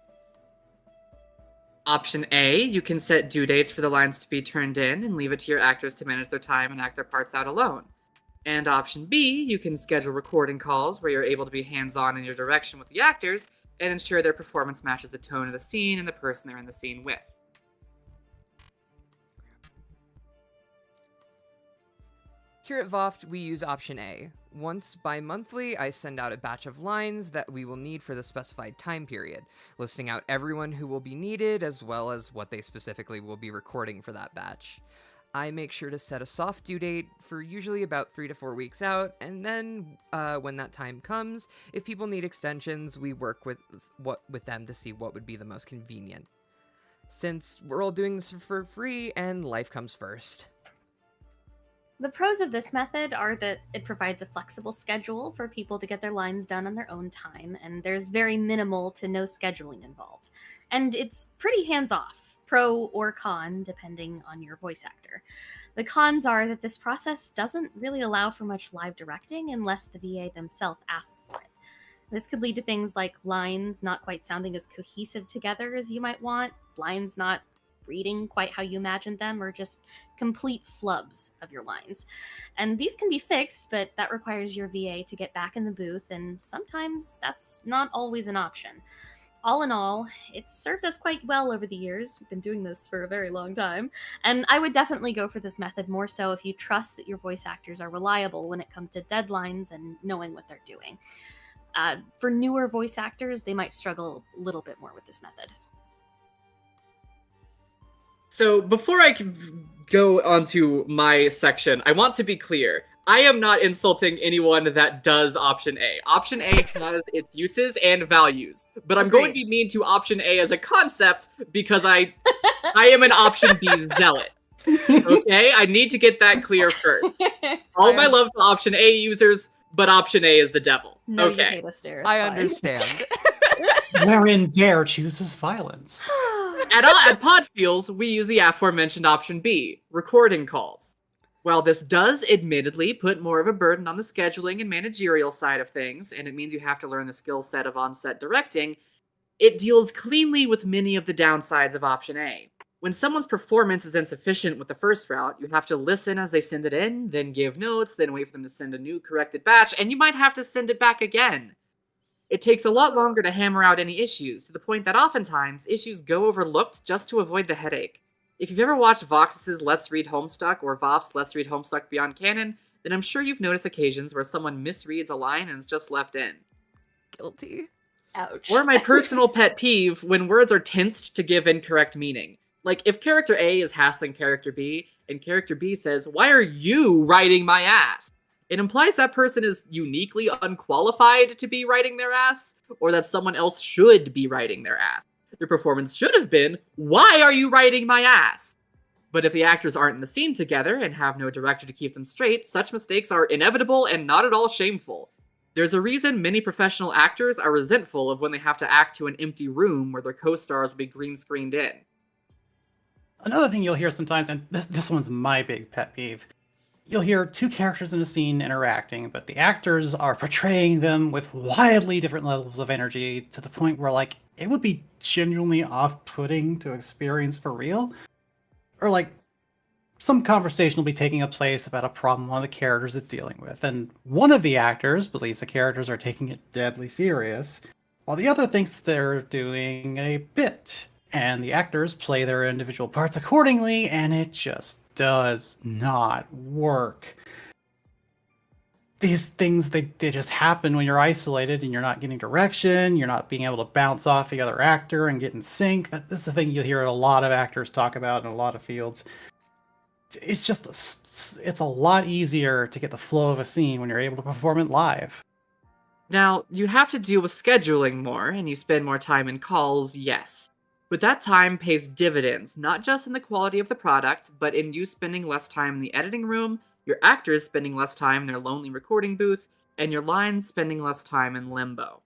Option A, you can set due dates for the lines to be turned in and leave it to your actors to manage their time and act their parts out alone. And option B, you can schedule recording calls where you're able to be hands-on in your direction with the actors and ensure their performance matches the tone of the scene and the person they're in the scene with. Here at VOFT, we use option A. Once bi-monthly, I send out a batch of lines that we will need for the specified time period, listing out everyone who will be needed as well as what they specifically will be recording for that batch. I make sure to set a soft due date for usually about 3 to 4 weeks out, and then when that time comes, if people need extensions, we work with them to see what would be the most convenient. Since we're all doing this for free and life comes first. The pros of this method are that it provides a flexible schedule for people to get their lines done on their own time, and there's very minimal to no scheduling involved. And it's pretty hands-off, pro or con, depending on your voice actor. The cons are that this process doesn't really allow for much live directing unless the VA themselves asks for it. This could lead to things like lines not quite sounding as cohesive together as you might want, lines not reading quite how you imagined them, or just complete flubs of your lines. And these can be fixed, but that requires your VA to get back in the booth, and sometimes that's not always an option. All in all, it's served us quite well over the years. We've been doing this for a very long time, and I would definitely go for this method more so if you trust that your voice actors are reliable when it comes to deadlines and knowing what they're doing. For newer voice actors, they might struggle a little bit more with this method. So before I can go onto my section, I want to be clear. I am not insulting anyone that does option A. Option A has its uses and values, but I'm going to be mean to option A as a concept because I am an option B zealot. Okay, I need to get that clear first. All my love to option A users, but option A is the devil. No, okay, you hate us there. I understand. Wherein dare chooses violence. At Podfeels, we use the aforementioned option B, recording calls. While this does admittedly put more of a burden on the scheduling and managerial side of things, and it means you have to learn the skill set of on-set directing, it deals cleanly with many of the downsides of option A. When someone's performance is insufficient with the first route, you have to listen as they send it in, then give notes, then wait for them to send a new corrected batch, and you might have to send it back again. It takes a lot longer to hammer out any issues, to the point that oftentimes issues go overlooked just to avoid the headache. If you've ever watched Vox's Let's Read Homestuck or VOFT's Let's Read Homestuck Beyond Canon, then I'm sure you've noticed occasions where someone misreads a line and it's just left in. Guilty. Ouch. Or my personal pet peeve, when words are tensed to give incorrect meaning. Like, if character A is hassling character B, and character B says, "Why are you writing my ass?" It implies that person is uniquely unqualified to be writing their ass, or that someone else should be writing their ass. Their performance should have been, "Why are you writing my ass?" But if the actors aren't in the scene together and have no director to keep them straight, such mistakes are inevitable and not at all shameful. There's a reason many professional actors are resentful of when they have to act to an empty room where their co-stars will be green screened in. Another thing you'll hear sometimes, and this one's my big pet peeve, you'll hear two characters in a scene interacting, but the actors are portraying them with wildly different levels of energy to the point where, like, it would be genuinely off-putting to experience for real. Or, like, some conversation will be taking place about a problem one of the characters is dealing with, and one of the actors believes the characters are taking it deadly serious, while the other thinks they're doing a bit. And the actors play their individual parts accordingly, and it just does not work. These things, they just happen when you're isolated and you're not getting direction, you're not being able to bounce off the other actor and get in sync. This is the thing you'll hear a lot of actors talk about in a lot of fields. It's just, it's a lot easier to get the flow of a scene when you're able to perform it live. Now, you have to deal with scheduling more, and you spend more time in calls, yes. But that time pays dividends, not just in the quality of the product, but in you spending less time in the editing room, your actors spending less time in their lonely recording booth, and your lines spending less time in limbo.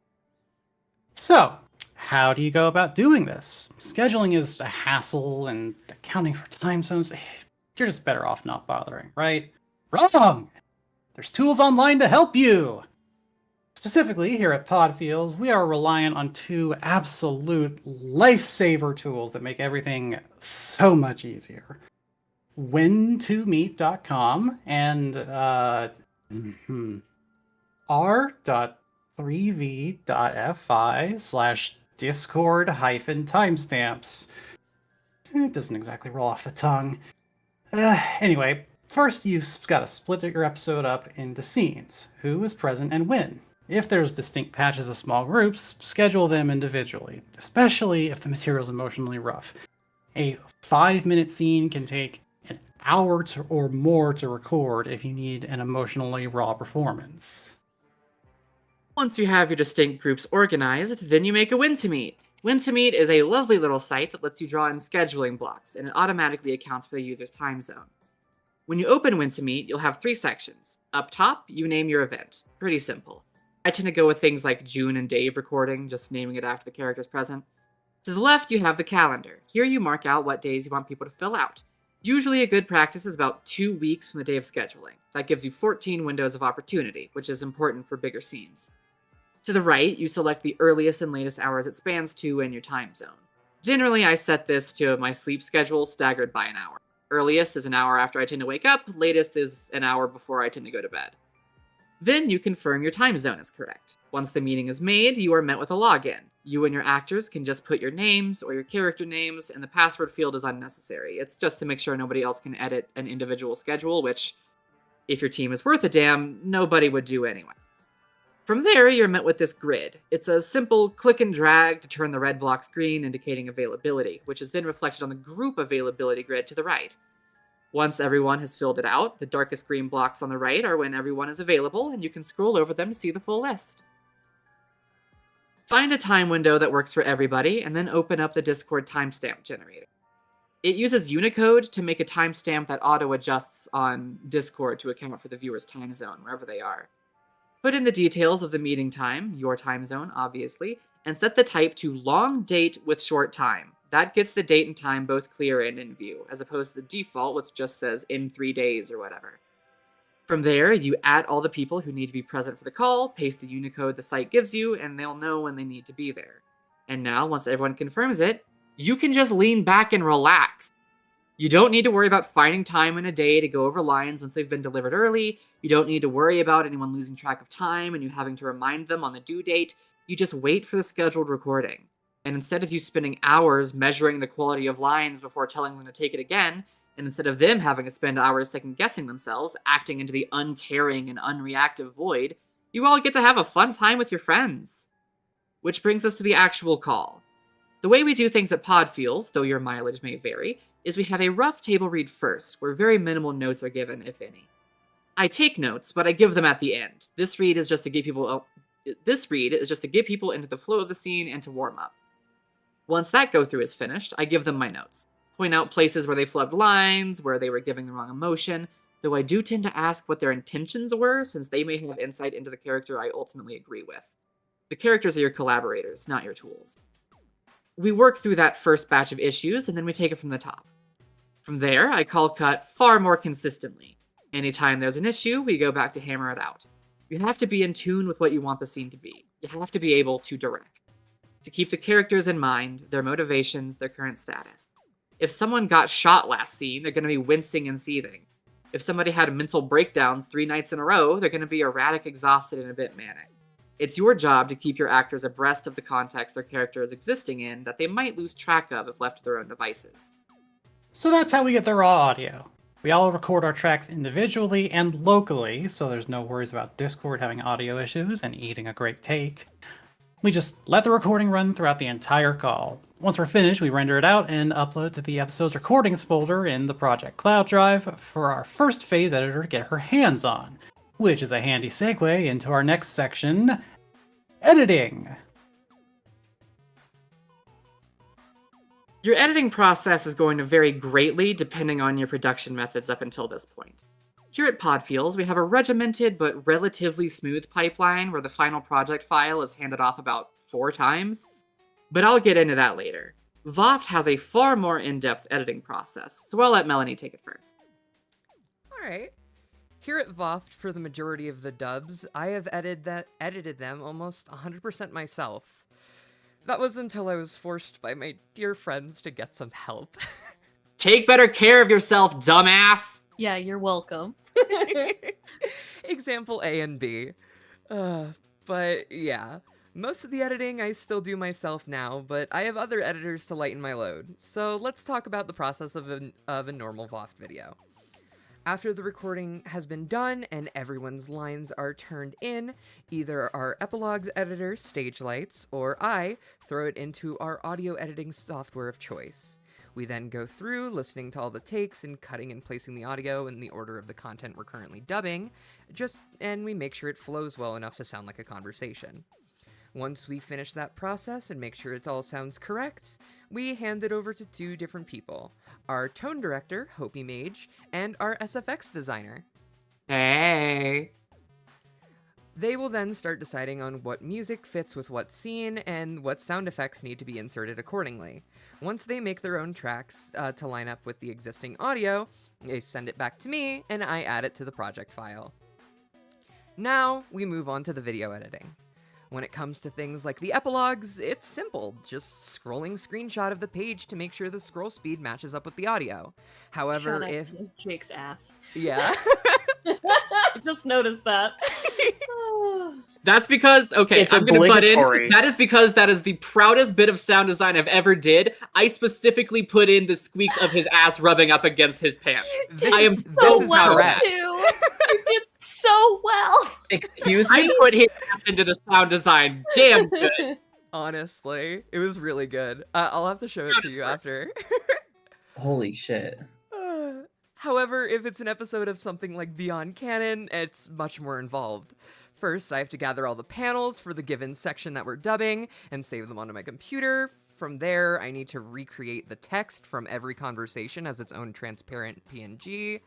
So, how do you go about doing this? Scheduling is a hassle, and accounting for time zones, you're just better off not bothering, right? Wrong! There's tools online to help you! Specifically, here at Podfeels, we are reliant on two absolute lifesaver tools that make everything so much easier. When2meet.com and r.3v.fi/discord-timestamps. It doesn't exactly roll off the tongue. Anyway, first you've got to split your episode up into scenes. Who is present and when. If there's distinct patches of small groups, schedule them individually, especially if the material's emotionally rough. A 5-minute scene can take an hour or more to record if you need an emotionally raw performance. Once you have your distinct groups organized, then you make a When2meet. When2meet is a lovely little site that lets you draw in scheduling blocks, and it automatically accounts for the user's time zone. When you open When2meet, you'll have 3 sections. Up top, you name your event. Pretty simple. I tend to go with things like June and Dave recording, just naming it after the characters present. To the left, you have the calendar. Here you mark out what days you want people to fill out. Usually a good practice is about 2 weeks from the day of scheduling. That gives you 14 windows of opportunity, which is important for bigger scenes. To the right, you select the earliest and latest hours it spans to and your time zone. Generally, I set this to my sleep schedule, staggered by an hour. Earliest is an hour after I tend to wake up, latest is an hour before I tend to go to bed. Then you confirm your time zone is correct. Once the meeting is made, you are met with a login. You and your actors can just put your names or your character names, and the password field is unnecessary. It's just to make sure nobody else can edit an individual schedule, which, if your team is worth a damn, nobody would do anyway. From there, you're met with this grid. It's a simple click and drag to turn the red blocks green, indicating availability, which is then reflected on the group availability grid to the right. Once everyone has filled it out, the darkest green blocks on the right are when everyone is available, and you can scroll over them to see the full list. Find a time window that works for everybody, and then open up the Discord timestamp generator. It uses Unicode to make a timestamp that auto-adjusts on Discord to account for the viewer's time zone, wherever they are. Put in the details of the meeting time, your time zone, obviously, and set the type to long date with short time. That gets the date and time both clear and in view, as opposed to the default, which just says in 3 days or whatever. From there, you add all the people who need to be present for the call, paste the Unicode the site gives you, and they'll know when they need to be there. And now, once everyone confirms it, you can just lean back and relax. You don't need to worry about finding time in a day to go over lines once they've been delivered early. You don't need to worry about anyone losing track of time and you having to remind them on the due date. You just wait for the scheduled recording. And instead of you spending hours measuring the quality of lines before telling them to take it again, and instead of them having to spend hours second-guessing themselves, acting into the uncaring and unreactive void, you all get to have a fun time with your friends. Which brings us to the actual call. The way we do things at Podfeels, though your mileage may vary, is we have a rough table read first, where very minimal notes are given, if any. I take notes, but I give them at the end. This read is just to get people into the flow of the scene and to warm up. Once that go-through is finished, I give them my notes. Point out places where they flubbed lines, where they were giving the wrong emotion, though I do tend to ask what their intentions were, since they may have insight into the character I ultimately agree with. The characters are your collaborators, not your tools. We work through that first batch of issues, and then we take it from the top. From there, I call cut far more consistently. Anytime there's an issue, we go back to hammer it out. You have to be in tune with what you want the scene to be. You have to be able to direct. To keep the characters in mind, their motivations, their current status. If someone got shot last scene, they're going to be wincing and seething. If somebody had mental breakdowns 3 nights in a row, they're going to be erratic, exhausted, and a bit manic. It's your job to keep your actors abreast of the context their character is existing in that they might lose track of if left to their own devices. So that's how we get the raw audio. We all record our tracks individually and locally, so there's no worries about Discord having audio issues and eating a great take. We just let the recording run throughout the entire call. Once we're finished, we render it out and upload it to the episode's recordings folder in the Project Cloud Drive for our first phase editor to get her hands on, which is a handy segue into our next section, editing. Your editing process is going to vary greatly depending on your production methods up until this point. Here at Podfeels, we have a regimented but relatively smooth pipeline where the final project file is handed off about 4 times, but I'll get into that later. VOFT has a far more in-depth editing process, so I'll let Melanie take it first. Alright. Here at VOFT, for the majority of the dubs, I have edited them almost 100% myself. That was until I was forced by my dear friends to get some help. Take better care of yourself, dumbass! Yeah, you're welcome. Example A and B. But yeah, most of the editing I still do myself now, but I have other editors to lighten my load. So let's talk about the process of a normal VOFT video. After the recording has been done and everyone's lines are turned in, either our epilogues editor, Stagelights, or I throw it into our audio editing software of choice. We then go through, listening to all the takes and cutting and placing the audio in the order of the content we're currently dubbing, and we make sure it flows well enough to sound like a conversation. Once we finish that process and make sure it all sounds correct, we hand it over to 2 different people. Our tone director, Hopi Mage, and our SFX designer. Hey! They will then start deciding on what music fits with what scene and what sound effects need to be inserted accordingly. Once they make their own tracks to line up with the existing audio, they send it back to me and I add it to the project file. Now we move on to the video editing. When it comes to things like the epilogues, it's simple, just scrolling screenshot of the page to make sure the scroll speed matches up with the audio. However, Shout out if to Jake's ass. Yeah. I just noticed that. That's because, okay, It's I'm gonna butt in. obligatory. That is because that is the proudest bit of sound design I've ever did. I specifically put in the squeaks of his ass rubbing up against his pants. I am so this is well correct. too. You did so well. Excuse I me? put his ass into the sound design. Damn good. honestly, it was really good. I'll have to show it to you after. Holy shit. However, if it's an episode of something like Beyond Canon, it's much more involved. First, I have to gather all the panels for the given section that we're dubbing and save them onto my computer. From there, I need to recreate the text from every conversation as its own transparent PNG.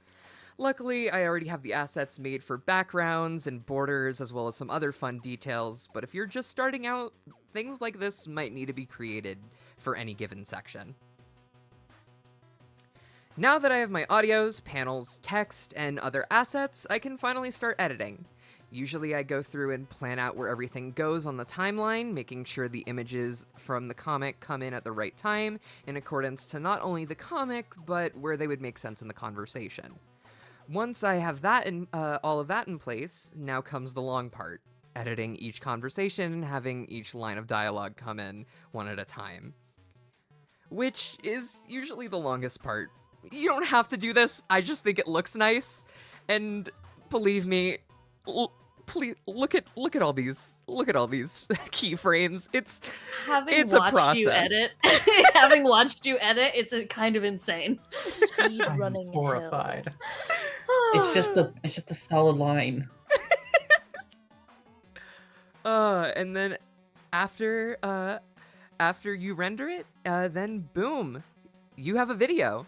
Luckily, I already have the assets made for backgrounds and borders as well as some other fun details, but if you're just starting out, things like this might need to be created for any given section. Now that I have my audios, panels, text, and other assets, I can finally start editing. Usually I go through and plan out where everything goes on the timeline, making sure the images from the comic come in at the right time, in accordance to not only the comic, but where they would make sense in the conversation. Once I have that all of that in place, now comes the long part, editing each conversation and having each line of dialogue come in one at a time. Which is usually the longest part. You don't have to do this, I just think it looks nice, and believe me, please look at all these keyframes. It's a process. Having watched you edit, it's a kind of insane. Speed I'm running horrified. It's just a solid line. And then after you render it, then boom, you have a video.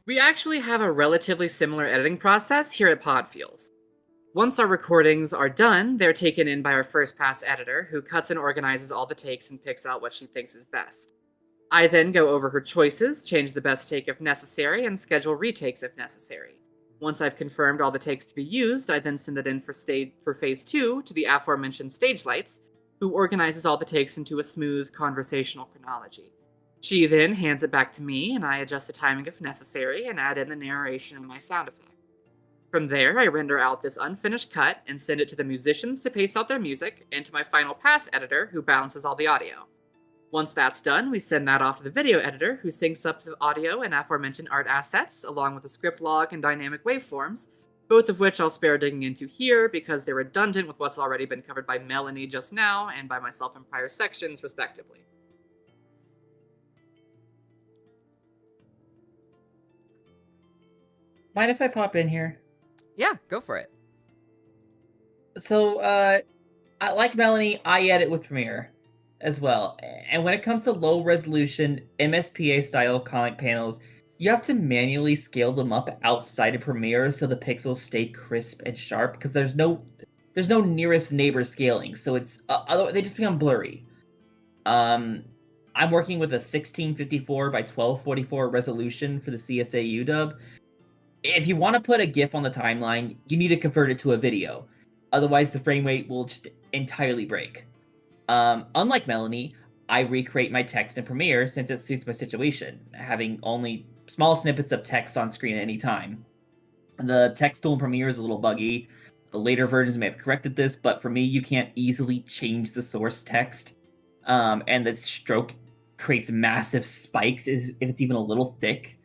We actually have a relatively similar editing process here at Podfeels. Once our recordings are done, they're taken in by our first pass editor, who cuts and organizes all the takes and picks out what she thinks is best. I then go over her choices, change the best take if necessary, and schedule retakes if necessary. Once I've confirmed all the takes to be used, I then send it in for phase 2 to the aforementioned stage lights, who organizes all the takes into a smooth conversational chronology. She then hands it back to me, and I adjust the timing if necessary and add in the narration and my sound effect. From there, I render out this unfinished cut and send it to the musicians to pace out their music, and to my final pass editor, who balances all the audio. Once that's done, we send that off to the video editor, who syncs up the audio and aforementioned art assets, along with the script log and dynamic waveforms, both of which I'll spare digging into here because they're redundant with what's already been covered by Melanie just now and by myself in prior sections, respectively. Mind if I pop in here? Yeah, go for it. So, like Melanie, I edit with Premiere as well. And when it comes to low resolution MSPA style comic panels, you have to manually scale them up outside of Premiere so the pixels stay crisp and sharp, because there's no nearest neighbor scaling, so it's they just become blurry. I'm working with a 1654 by 1244 resolution for the CSAU Dub. If you want to put a GIF on the timeline, you need to convert it to a video. Otherwise, the frame rate will just entirely break. Unlike Melanie, I recreate my text in Premiere since it suits my situation, having only small snippets of text on screen at any time. The text tool in Premiere is a little buggy. The later versions may have corrected this, but for me, you can't easily change the source text. And the stroke creates massive spikes if it's even a little thick.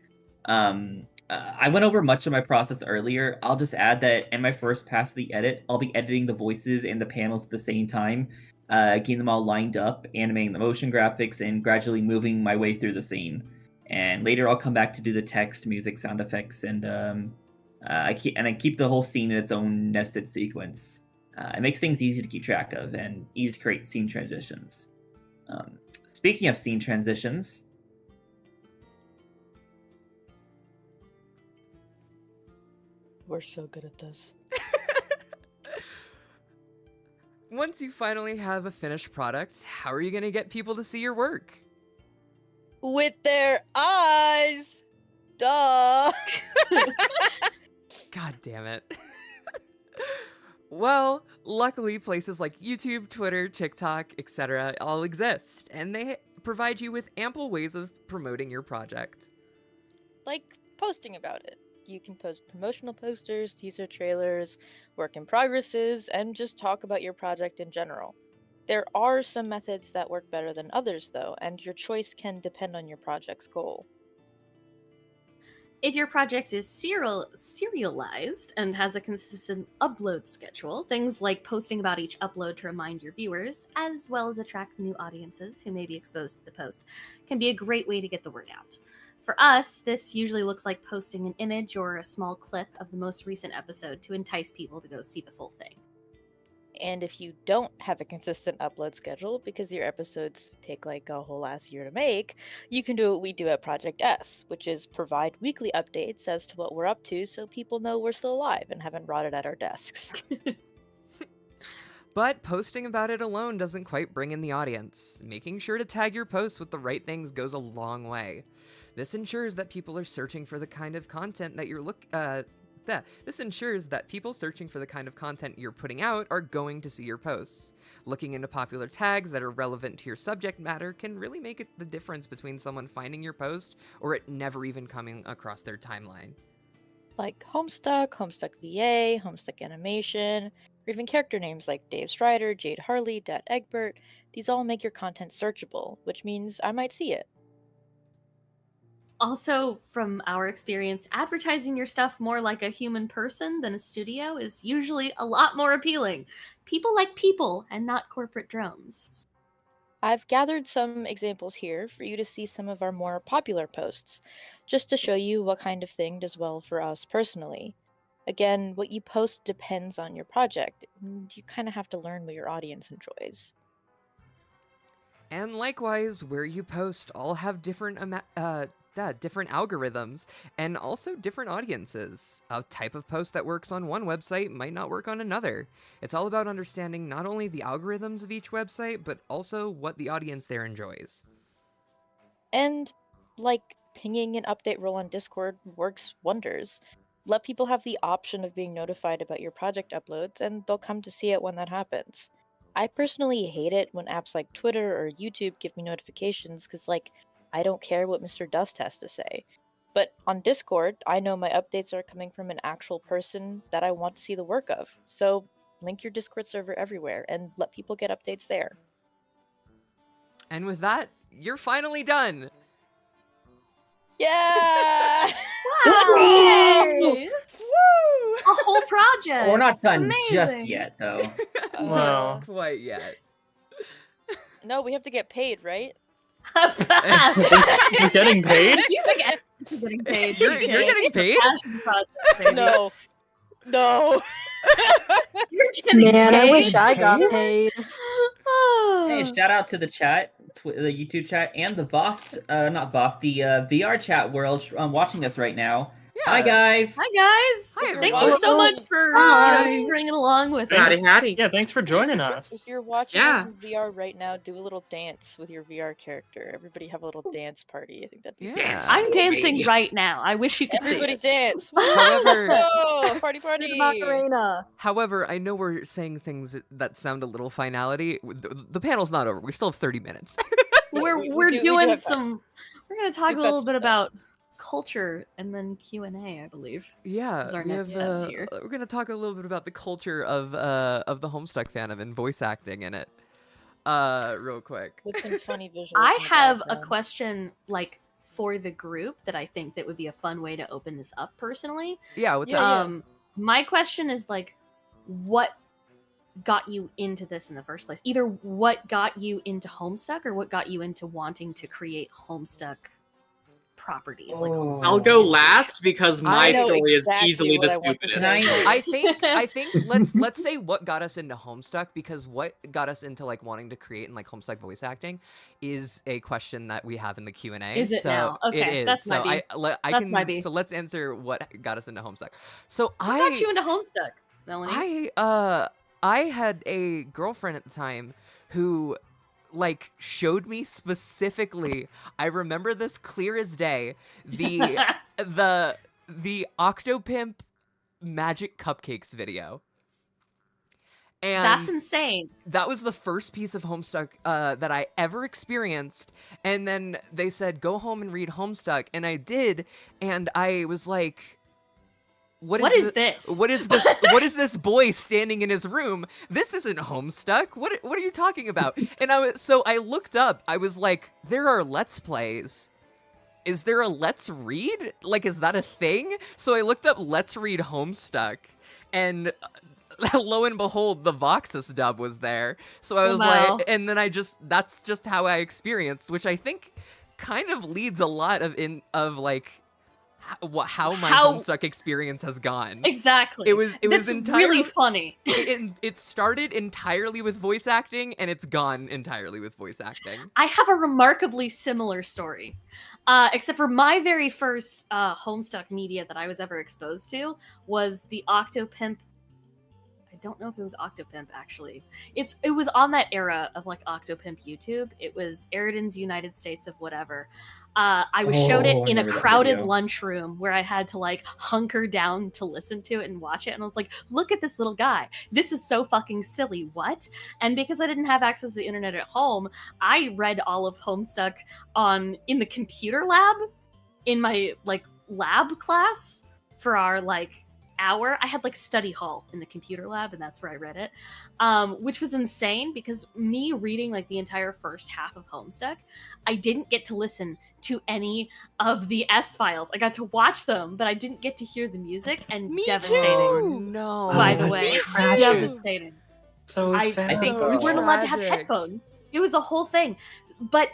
I went over much of my process earlier. I'll just add that in my first pass of the edit, I'll be editing the voices and the panels at the same time, getting them all lined up, animating the motion graphics, and gradually moving my way through the scene. And later I'll come back to do the text, music, sound effects, and I keep the whole scene in its own nested sequence. It makes things easy to keep track of and easy to create scene transitions. Speaking of scene transitions, We're so good at this. Once you finally have a finished product, how are you going to get people to see your work? With their eyes! Duh! God damn it. Well, luckily places like YouTube, Twitter, TikTok, etc. all exist, and they provide you with ample ways of promoting your project. Like posting about it. You can post promotional posters, teaser trailers, work in progresses, and just talk about your project in general. There are some methods that work better than others, though, and your choice can depend on your project's goal. If your project is serialized and has a consistent upload schedule, things like posting about each upload to remind your viewers, as well as attract new audiences who may be exposed to the post, can be a great way to get the word out. For us, this usually looks like posting an image or a small clip of the most recent episode to entice people to go see the full thing. And if you don't have a consistent upload schedule because your episodes take like a whole last year to make, you can do what we do at Project S, which is provide weekly updates as to what we're up to so people know we're still alive and haven't rotted at our desks. But posting about it alone doesn't quite bring in the audience. Making sure to tag your posts with the right things goes a long way. This ensures that people are searching for the kind of content that This ensures that people searching for the kind of content you're putting out are going to see your posts. Looking into popular tags that are relevant to your subject matter can really make it the difference between someone finding your post or it never even coming across their timeline. Like Homestuck, Homestuck VA, Homestuck Animation, or even character names like Dave Strider, Jade Harley, Dat Egbert. These all make your content searchable, which means I might see it. Also, from our experience, advertising your stuff more like a human person than a studio is usually a lot more appealing. People like people and not corporate drones. I've gathered some examples here for you to see some of our more popular posts, just to show you what kind of thing does well for us personally. Again, what you post depends on your project, and you kind of have to learn what your audience enjoys. And likewise, where you post all have different different algorithms and also different audiences. A type of post that works on one website might not work on another. It's all about understanding not only the algorithms of each website, but also what the audience there enjoys. And, like, pinging an update role on Discord works wonders. Let people have the option of being notified about your project uploads, and they'll come to see it when that happens. I personally hate it when apps like Twitter or YouTube give me notifications, because, like, I don't care what Mr. Dust has to say. But on Discord, I know my updates are coming from an actual person that I want to see the work of. So link your Discord server everywhere and let people get updates there. And with that, you're finally done! Yeah! Yay! Woo! A whole project! We're not done just Amazing. yet, though. Well. Not quite yet. No, we have to get paid, right? You're getting paid? You think you're getting paid? You're getting paid? Passion project, baby. No. No. You're getting Man, paid? I wish I got paid. Oh. Hey, shout out to the chat, the YouTube chat, and the the VR chat world watching us right now. Yeah. Hi, guys. Hi guys. Hi, Thank everyone. you so much for Hi. springing along with Howdy, us. howdy. Yeah, thanks for joining us. If you're watching Yeah. this in VR right now, do a little dance with your VR character. Everybody have a little dance party. I think that'd be Yeah. fantastic. I'm dancing Hey. right now. I wish you could Everybody see it. dance. However- Whoa, party The party. Macarena. However, I know we're saying things that sound a little finality. The panel's not over. We still have 30 minutes. We're we we're do doing have some. We're gonna talk We've a got little some bit stuff. about culture and then Q&A, I believe. Yeah, Is our we next have, steps here. we're gonna talk a little bit about the culture of the Homestuck fandom and voice acting in it. Real quick. With some funny visuals. I in the have a background. question like for the group that I think that would be a fun way to open this up personally. Yeah, what's Yeah, up? My question is like, what got you into this in the first place? Either what got you into Homestuck or what got you into wanting to create Homestuck properties like Oh. Homestuck. I'll go last because my I know story exactly is easily the what I want to stupidest. say. I think let's say what got us into Homestuck, because what got us into like wanting to create and like Homestuck voice acting is a question that we have in the Q&A. Is it so now? It Okay, is. that's so my B. I That's can my B. so let's answer what got us into Homestuck. So What got you into Homestuck, Melanie? I had a girlfriend at the time who like showed me specifically, I remember this clear as day, the Octopimp Magic Cupcakes video. And That's insane. that was the first piece of Homestuck that I ever experienced. And then they said, go home and read Homestuck. And I did. And I was like, what is this? What is this? What is this boy standing in his room? This isn't Homestuck. What are you talking about? And I looked up. I was like, there are Let's Plays. Is there a Let's Read? Like, is that a thing? So I looked up Let's Read Homestuck, and lo and behold, the VOFT Dub was there. So I was Wow. like, and then that's just how I experienced, which I think kind of leads a lot of like how my How- Homestuck experience has gone. Exactly. It was That's entirely really funny. it started entirely with voice acting, and it's gone entirely with voice acting. I have a remarkably similar story. Except for my very first Homestuck media that I was ever exposed to was the Octopimp. I don't know if it was Octopimp actually. It was on that era of like Octopimp YouTube. It was Eridan's United States of whatever. I was showed it Oh, I in a remember that crowded video. lunchroom where I had to like hunker down to listen to it and watch it, and I was like, look at this little guy. This is so fucking silly. What? And because I didn't have access to the internet at home, I read all of Homestuck in the computer lab in my like lab class for our like hour. I had like study hall in the computer lab, and that's where I read it, which was insane because me reading like the entire first half of Homestuck, I didn't get to listen to any of the S files. I got to watch them, but I didn't get to hear the music, and Me devastating. Oh no! By the that's way, tragic. devastating. So sad. I think We weren't allowed to have tragic. headphones. It was a whole thing. But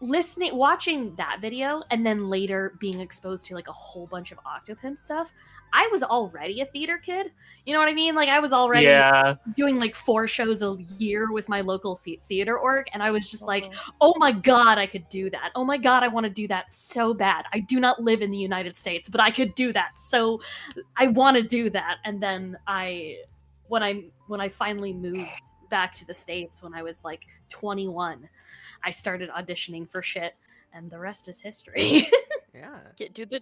watching that video, and then later being exposed to like a whole bunch of Octopimp stuff, I was already a theater kid. You know what I mean? Like I was already Yeah. doing like 4 shows a year with my local theater org, and I was just like, oh my god, I could do that. Oh my god, I want to do that so bad. I do not live in the United States, but I could do that. So I want to do that. And then when I finally moved back to the States when I was like 21, I started auditioning for shit, and the rest is history. Yeah. Do the.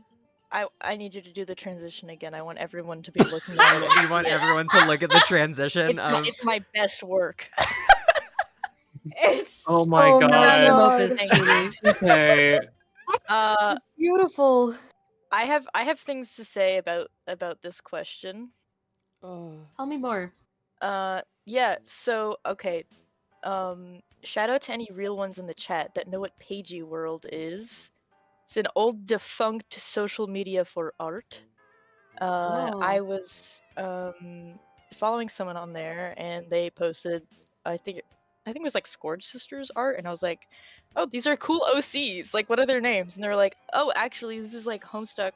I need you to do the transition again. I want everyone to be looking at it. You want everyone to look at the transition of It's my best work. It's Oh my Oh god. my God. Okay. Beautiful. I have things to say about this question. Tell me more. Yeah, so okay. Shout out to any real ones in the chat that know what Pagey World is. It's an old defunct social media for art. I was following someone on there, and they posted I think it was like Scourge Sisters art, and I was like, oh, these are cool OCs. Like, what are their names? And they were like, oh, actually, this is like Homestuck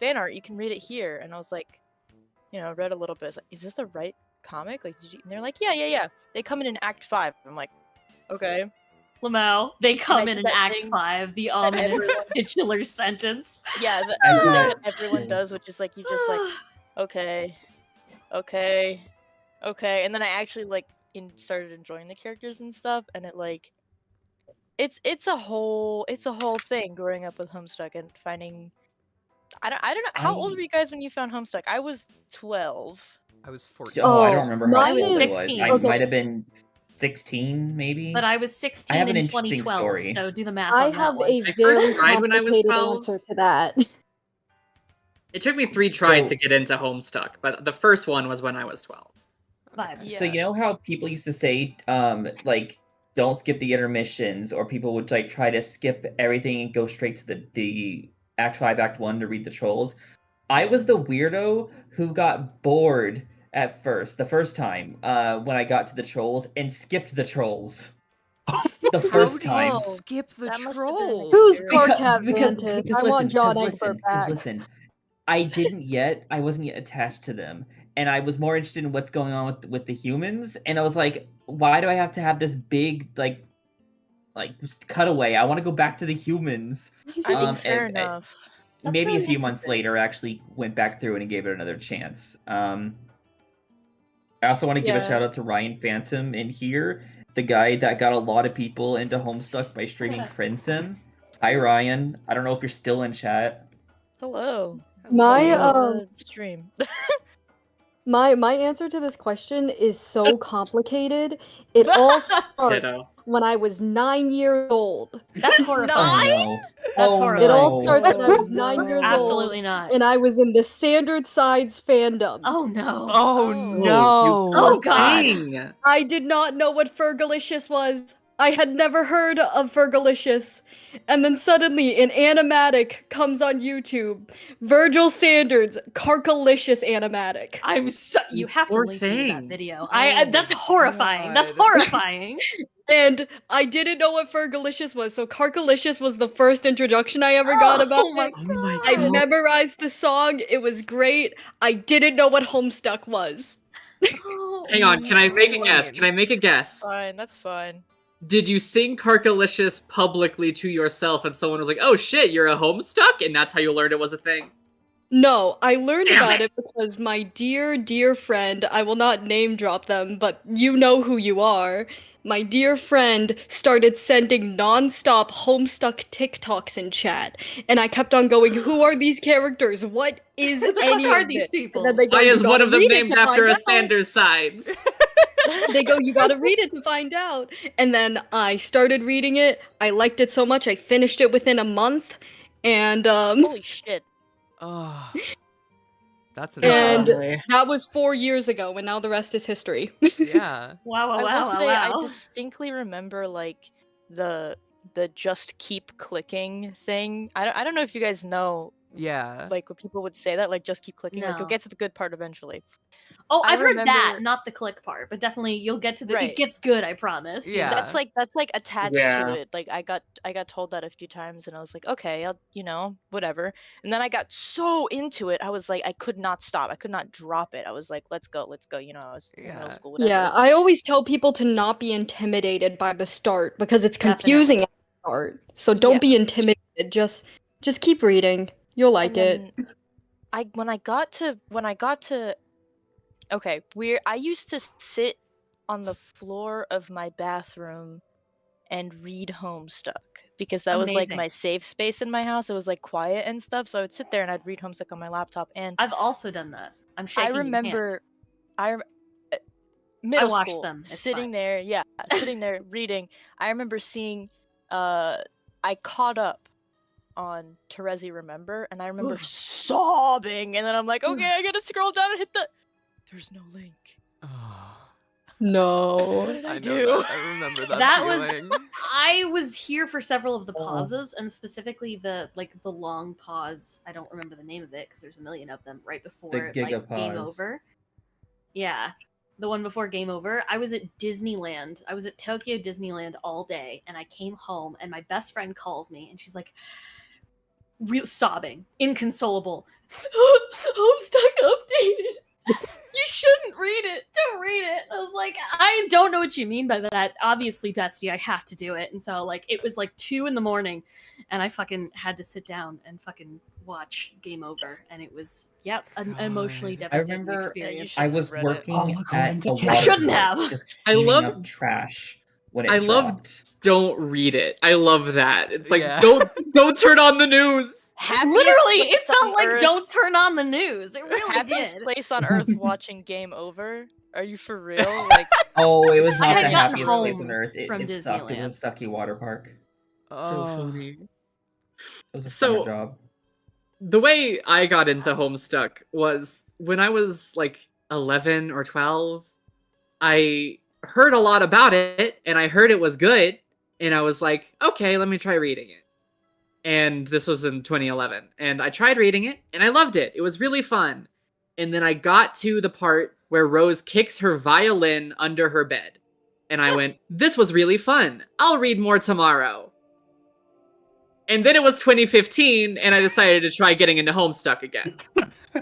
fan art. You can read it here. And I was like, read a little bit. I was like, is this the right comic? Like, and they're like, yeah. They come in Act 5. I'm like, okay. Lamau, they come in that Act thing 5, the ominous everyone- titular sentence. Yeah, the I thing do that that. everyone does, which is like, you just like, okay, and then I actually like started enjoying the characters and stuff, and it like, it's a whole thing growing up with Homestuck and finding. I don't know. How old were you guys when you found Homestuck? I was 12. I was 14. Oh, I Oh, don't remember how mine old I was. 16. I Okay. might have been 16, maybe. But I was 16 have an in interesting 2012, story. so do the math I on that have one. a I first very tried when I was complicated 12. answer to that. It took me 3 tries So- to get into Homestuck, but the first one was when I was 12. Vibes. Yeah. So you know how people used to say, like, don't skip the intermissions, or people would like try to skip everything and go straight to the Act 5, Act 1 to read the trolls. I was the weirdo who got bored at the first time, when I got to the trolls and skipped the trolls. The first time. Oh, Skip the that must have been an trolls. Who's Because- Carcat Vantage? I want John Egbert back. Listen, I wasn't yet attached to them, and I was more interested in what's going on with the humans, and I was like, why do I have to have this big like just cutaway? I want to go back to the humans. I mean, fair and- enough. That's Maybe a really few months interesting. later, I actually went back through it and gave it another chance. I also want to give a Yeah. shout out to Ryan Phantom in here, the guy that got a lot of people into Homestuck by streaming Friendsim. Hi Ryan, I don't know if you're still in chat. Hello. My Hello, stream. my answer to this question is so complicated. It all starts Ditto. when I was 9 years old. That's horrifying. Oh, no. That's Oh, horrible. It all no. starts when I was 9 years old. Absolutely not. And I was in the Standard Sides fandom. Oh no. Oh Oh. no! Oh, God. Dang. I did not know what Fergalicious was. I had never heard of Fergalicious. And then suddenly an animatic comes on YouTube. Virgil Sanders, Carcalicious animatic. You have to Poor link me to that thing. video. Oh That's my horrifying. That's God. horrifying. And I didn't know what Fergalicious was, so Carkalicious was the first introduction I ever got about Oh my it. Oh my I god. memorized the song, it was great. I didn't know what Homestuck was. Oh, Hang on, can I make a Insane. guess? Can I make a guess? Fine, that's fine. Did you sing Carkalicious publicly to yourself and someone was like, oh shit, you're a Homestuck? And that's how you learned it was a thing? No, I learned Damn about it. it because my dear friend, I will not name drop them, but you know who you are. My dear friend started sending non-stop Homestuck TikToks in chat, and I kept on going, "Who are these characters? What is Who the any fuck are of these this?" people? And then they go, Why "You is one gotta of them read it named to after find a out." Sanders Sides? They go, "You gotta read it to find out." And then I started reading it. I liked it so much, I finished it within a month, and Holy shit. Oh, that's And- insane. Family. that was 4 years ago, and now the rest is history. Yeah. Wow, I wow, will wow, say wow. I distinctly remember like the just keep clicking thing. I don't know if you guys know Yeah. like what people would say that like just keep clicking, like No. you'll get to the good part eventually. Oh, I I've heard that, remember- not the click part, but definitely you'll get to the. Right. It gets good, I promise. you Yeah. know? That's like attached Yeah. to it. Like I got told that a few times and I was like, okay, I'll whatever. And then I got so into it, I was like, I could not stop. I could not drop it. I was like, let's go. I was in middle Yeah. school, whatever. Yeah, I always tell people to not be intimidated by the start because it's confusing at the start. So don't Yeah. be intimidated. Just keep reading. You'll like And it. then when I got to okay, I used to sit on the floor of my bathroom and read Homestuck because that was like Amazing. my safe space in my house. It was like quiet and stuff, so I would sit there and I'd read Homestuck on my laptop. And I've also done that. I'm I shaking. your hand. remember, middle watched school, them. It's sitting fine. there, sitting there reading. I remember seeing, I caught up on Terezi Remember, and I remember Oof. sobbing, and then I'm like, okay, I gotta scroll down and hit the. There's no link. Oh, No. What did I know do? that. I remember that. That was. feeling. I was here for several of the Oh. pauses, and specifically the long pause. I don't remember the name of it because there's a million of them right before Giga Game Pause. Over. Yeah, the one before Game Over. I was at Disneyland. I was at Tokyo Disneyland all day, and I came home, and my best friend calls me, and she's like, sobbing, inconsolable. Homestuck updated. You shouldn't read it. Don't read it. I was like, I don't know what you mean by that. Obviously, bestie, I have to do it. And so, like, it was like 2 a.m, and I fucking had to sit down and fucking watch Game Over. And it was, an emotionally God. devastating remember- experience. I was Read it. working Oh, look, at I'm a the water I shouldn't park, have. just I cleaning love- up trash when it I love dropped. don't read it. I love that. It's like Yeah. don't turn on the news. Happiest Literally, it place felt on like earth- don't turn on the news. It really Happiest did. place on earth watching Game Over. Are you for real? Like, Oh, it was I not had the gotten happiest place home on earth. It from sucked. It was a sucky water park. So Oh. funny. It was a So- summer job. The way I got into Homestuck was when I was like 11 or 12. I heard a lot about it, and I heard it was good, and I was like, okay, let me try reading it. And this was in 2011, and I tried reading it, and I loved it. It was really fun. And then I got to the part where Rose kicks her violin under her bed, and I went, this was really fun. I'll read more tomorrow. And then it was 2015, and I decided to try getting into Homestuck again.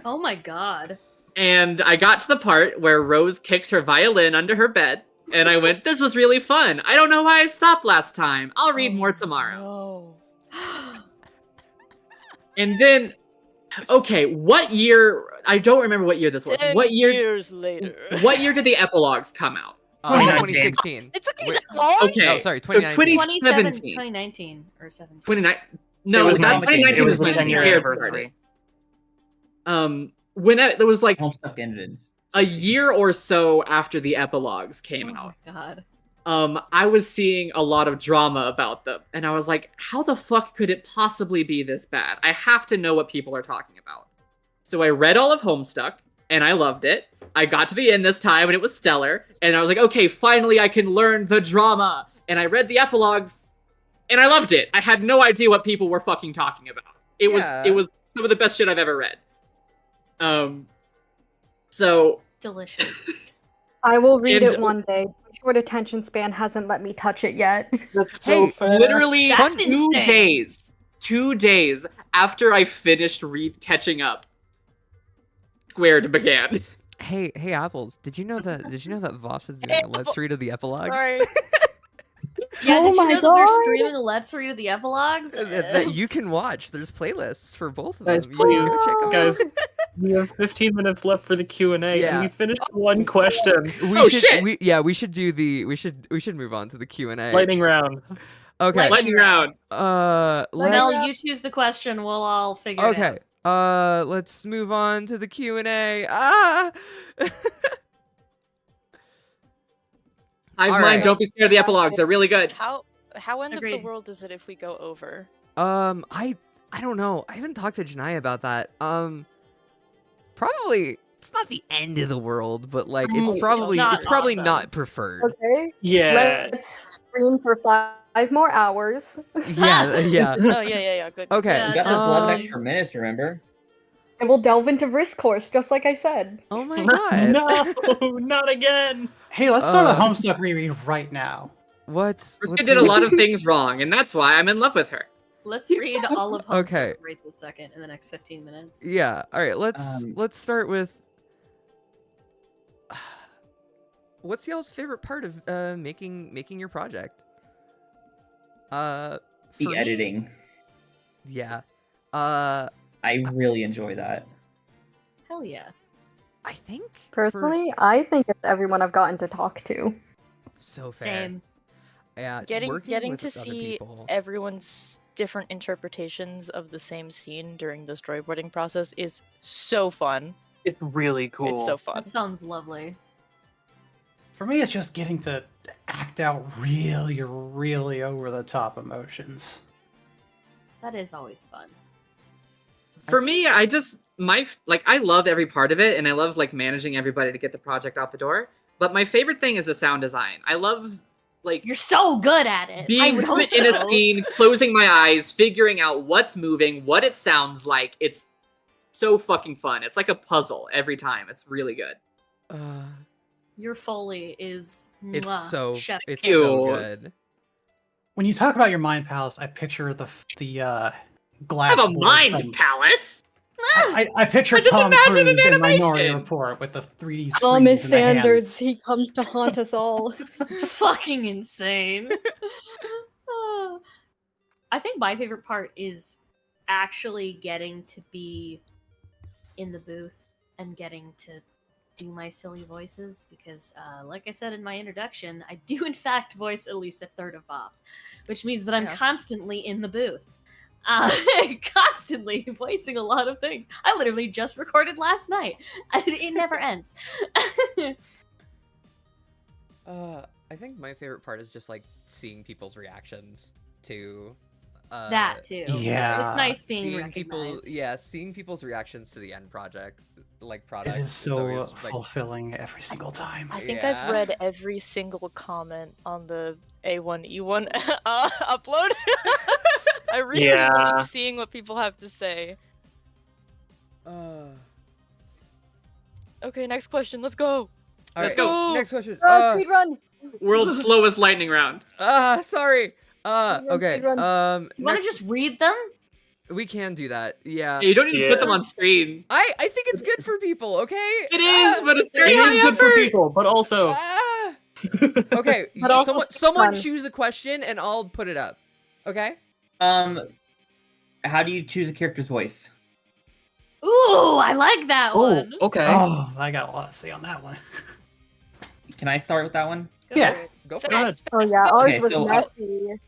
Oh my god. And I got to the part where Rose kicks her violin under her bed, and I went, this was really fun. I don't know why I stopped last time. I'll read more tomorrow. no. And then, okay, what year? I don't remember what year this was. 10 What year? years later. What year did the epilogues come out? 2016. It took you Wait, that long? Okay, Oh, sorry, so 2019. 2017. 2019 or 17. 29. It No, was that 19. 2019 It was was the when 10-year Spirit anniversary. started. When there was like Homestuck ended. a year or so after the epilogues came Oh out. my god. I was seeing a lot of drama about them, and I was like, how the fuck could it possibly be this bad? I have to know what people are talking about. So I read all of Homestuck, and I loved it. I got to the end this time, and it was stellar, and I was like, okay, finally I can learn the drama. And I read the epilogues, and I loved it. I had no idea what people were fucking talking about. It was some of the best shit I've ever read. So Delicious. I will read And- it one day. short attention span hasn't let me touch it yet. That's so Hey, fair. Literally That's 2 insane. days. 2 days after I finished catching up, Squared began. Hey, Apples, did you know that Vops is doing a Let's Read of the epilogues? Sorry. Yeah, Oh did you my know that they're God. streaming a Let's Read of the epilogues? That you can watch. There's playlists for both of Guys, them. You can please, go check 'em guys, out. we have 15 minutes left for the Q&A, Yeah. and we finished one question. Shit! We should do the we should move on to the Q&A. Lightning round. Okay. Lightning round. Mel, Let's you choose the question. We'll all figure it out. okay. Let's move on to the Q&A. Ah. Hive All mind, right. don't be scared of the epilogues. They're really good. How end of Agreed. the world is it if we go over? I don't know. I haven't talked to Janai about that. Probably it's not the end of the world, but like Oh, it's probably not awesome. not preferred. Okay. Yeah. Let's stream for 5 more hours. Yeah. Oh yeah, good. Okay. Yeah, We got those 11 um, extra minutes, remember? And we'll delve into risk course, just like I said. Oh my god. No, not again. Hey, let's start a Uh, Homestuck reread right now. What's Vriska did a lot of things wrong, and that's why I'm in love with her. Let's read all of Homestuck Okay. right this second in the next 15 minutes. Yeah. All right. Let's start with. What's y'all's favorite part of making your project? The For me- editing. Yeah. I really enjoy that. Hell yeah. I think Personally, I think it's everyone I've gotten to talk to. so fair. Same. Yeah. Getting working with to other see people. everyone's different interpretations of the same scene during the storyboarding process is so fun. It's really cool. It's so fun. That sounds lovely. For me, it's just getting to act out really, really over the top emotions. That is always fun. For me, I love every part of it, and I love like managing everybody to get the project out the door. But my favorite thing is the sound design. I love like You're so good at it. I being would put hope in a so. scene, closing my eyes, figuring out what's moving, what it sounds like. It's so fucking fun. It's like a puzzle every time. It's really good. Your Foley is It's mwah, so chef's it's kiss. so Ew. good. When you talk about your mind palace, I picture the I glass. have a board mind from- palace. I picture I just Tom imagine an Cruise in Minority animation. Report with the 3D screens Thomas in the hands. Sanders, he comes to haunt us all. Fucking insane. I think my favorite part is actually getting to be in the booth and getting to do my silly voices because, like I said in my introduction, I do in fact voice at least a third of VOFT, which means that I'm Yeah. constantly in the booth. Constantly voicing a lot of things. I literally just recorded last night. It never ends. I think my favorite part is just like seeing people's reactions to That too. Yeah. It's nice being seeing people recognized. seeing people's reactions to the end project It product is so always, like, fulfilling every single time. I think Yeah. I've read every single comment on the A1E1 upload. I really Yeah. like seeing what people have to say. Okay, next question. Let's go. all Let's right, go. next question Speed run! World's slowest lightning round. sorry okay Speedrun. You want to just read them? we can do that, yeah. Yeah, you don't need to put them Yeah. on screen. I think it's good for people, okay? It is, but it's very It high is good for effort. people, but also Okay, But also someone fun. choose a question and I'll put it up, okay? How do you choose a character's voice? Ooh, I like that oh, one. okay. Oh, I got a lot to say on that one. Can I start with that one? Go Yeah. for it. Go for Go it. ahead. Oh yeah, ours Okay, was so, messy.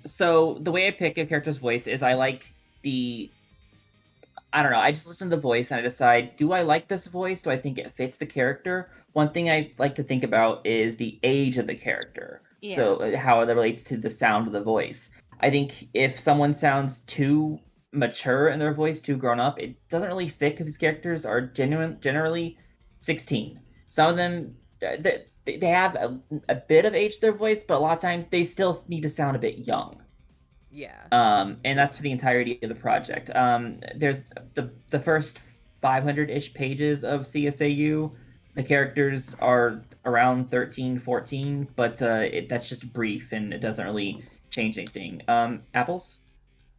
So the way I pick a character's voice is I like I don't know, I just listen to the voice and I decide, do I like this voice? Do I think it fits the character? One thing I like to think about is the age of the character. Yeah. So how it relates to the sound of the voice. I think if someone sounds too mature in their voice, too grown up, it doesn't really fit because these characters are generally 16. Some of them, they have a bit of age to their voice, but a lot of times they still need to sound a bit young. Yeah. And that's for the entirety of the project. There's the first 500-ish pages of CSAU. The characters are around 13, 14, but that's just brief and it doesn't really change anything. Apples,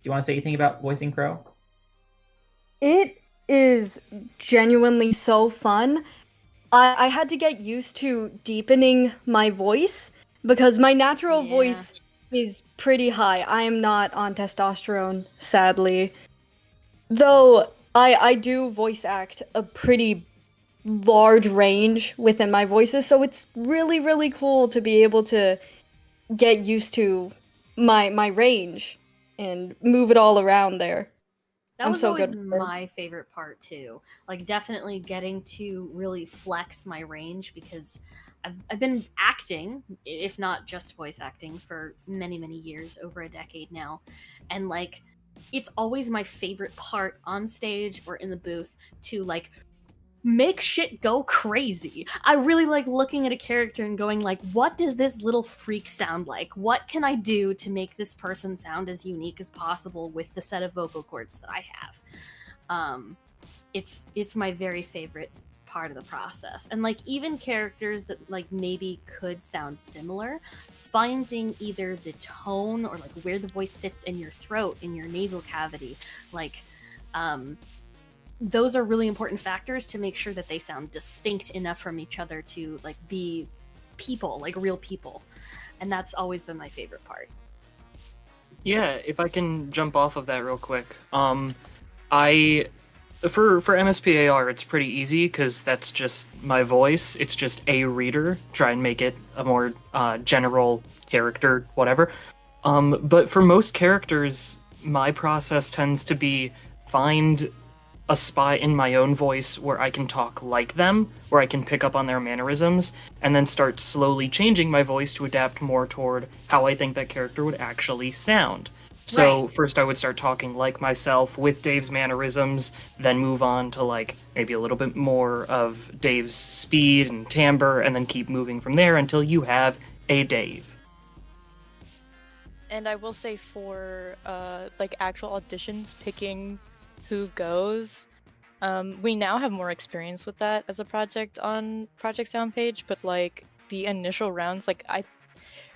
do you want to say anything about voicing Crow? It is genuinely so fun. I had to get used to deepening my voice because my natural voice is pretty high. I am not on testosterone, sadly. Though I do voice act a pretty large range within my voices, so it's really, really cool to be able to get used to my range and move it all around there. That I'm was so always good with my favorite part too. Like definitely getting to really flex my range because I've been acting, if not just voice acting, for many, many years, over a decade now. And like it's always my favorite part on stage or in the booth to like make shit go crazy. I really like looking at a character and going like, what does this little freak sound like? What can I do to make this person sound as unique as possible with the set of vocal cords that I have? It's my very favorite part of the process. And like even characters that like maybe could sound similar, finding either the tone or like where the voice sits in your throat, in your nasal cavity, like those are really important factors to make sure that they sound distinct enough from each other to like be people, like real people. And that's always been my favorite part. Yeah, if I can jump off of that real quick. I for MSPAR it's pretty easy because that's just my voice. It's just a reader. Try and make it a more general character, whatever. But for most characters, my process tends to be find a spot in my own voice where I can talk like them, where I can pick up on their mannerisms, and then start slowly changing my voice to adapt more toward how I think that character would actually sound. So first I would start talking like myself with Dave's mannerisms, then move on to like maybe a little bit more of Dave's speed and timbre, and then keep moving from there until you have a Dave. And I will say for like actual auditions, picking who goes, we now have more experience with that as a project on Project Soundpage, but like the initial rounds, like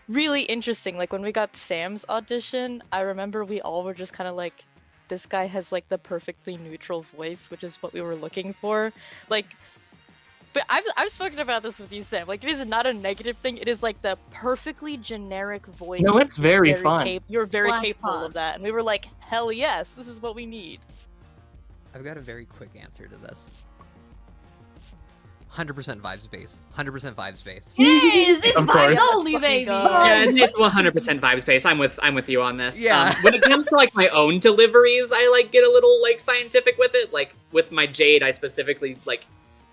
really interesting. Like when we got Sam's audition, I remember we all were just kind of like, this guy has like the perfectly neutral voice, which is what we were looking for. Like, but I've spoken about this with you, Sam. Like, it is not a negative thing. It is like the perfectly generic voice. No, it's very fun. You're very Splash capable pause. of that, and we were like, hell yes, this is what we need. I've got a very quick answer to this. 100% vibes based. 100% vibes based. It is! It's Of course. Violi, baby! Yeah, it's 100% vibes based. I'm with you on this. Yeah. When it comes to like my own deliveries, I like get a little like scientific with it. Like with my Jade, I specifically like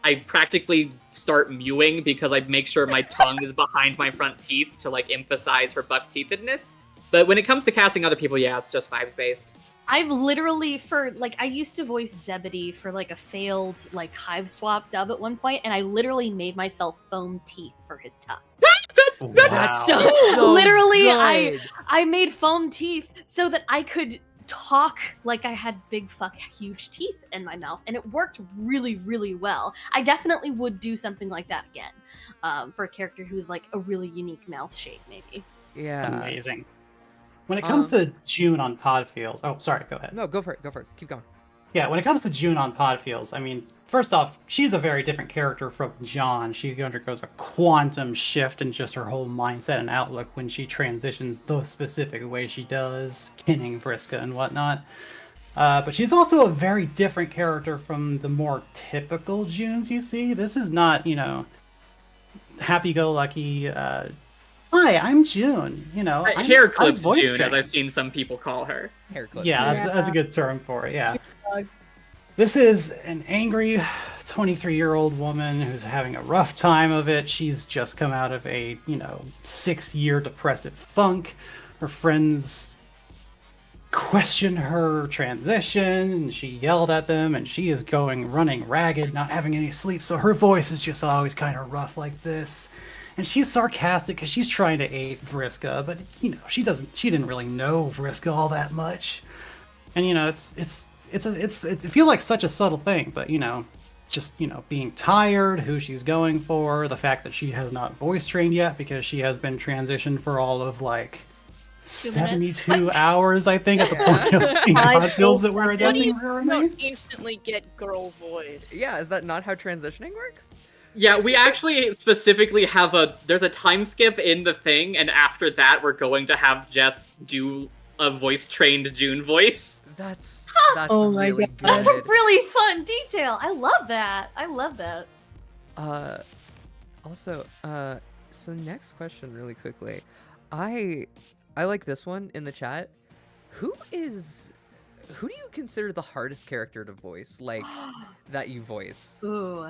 I practically start mewing because I make sure my tongue is behind my front teeth to like emphasize her buck teethedness. But when it comes to casting other people, yeah, it's just vibes based. I've literally, I used to voice Zebedee for like a failed like hive swap dub at one point, and I literally made myself foam teeth for his tusks. That's So literally, good. I made foam teeth so that I could talk like I had big huge teeth in my mouth, and it worked really, really well. I definitely would do something like that again, for a character who's like a really unique mouth shape, maybe. Yeah. Amazing. When it comes to June on Podfeels, oh, sorry, go ahead. No, go for it. Go for it. Keep going. Yeah, when it comes to June on Podfeels, I mean, first off, she's a very different character from John. She undergoes a quantum shift in just her whole mindset and outlook when she transitions the specific way she does, kinning Vriska and whatnot. But she's also a very different character from the more typical Junes you see. This is not, happy-go-lucky, hi, I'm June, Hair clips voice June, as trained. I've seen some people call her. Hair clip. Yeah, that's a good term for it, yeah. This is an angry 23-year-old woman who's having a rough time of it. She's just come out of a, 6-year depressive funk. Her friends question her transition, and she yelled at them, and she is running ragged, not having any sleep, so her voice is just always kind of rough like this. And she's sarcastic because she's trying to aid Vriska, but she didn't really know Vriska all that much. And it feels like such a subtle thing, but just, being tired, who she's going for, the fact that she has not voice trained yet because she has been transitioned for all of 72 hours, I think, at the point of being Podfeels that we're adapting her. You don't instantly get girl voice. Yeah, is that not how transitioning works? Yeah, we actually specifically have there's a time skip in the thing, and after that we're going to have Jess do a voice-trained June voice. That's Oh my really God. good. That's a really fun detail. I love that. Also, so next question really quickly. I like this one in the chat. Who do you consider the hardest character to voice, that you voice? Ooh.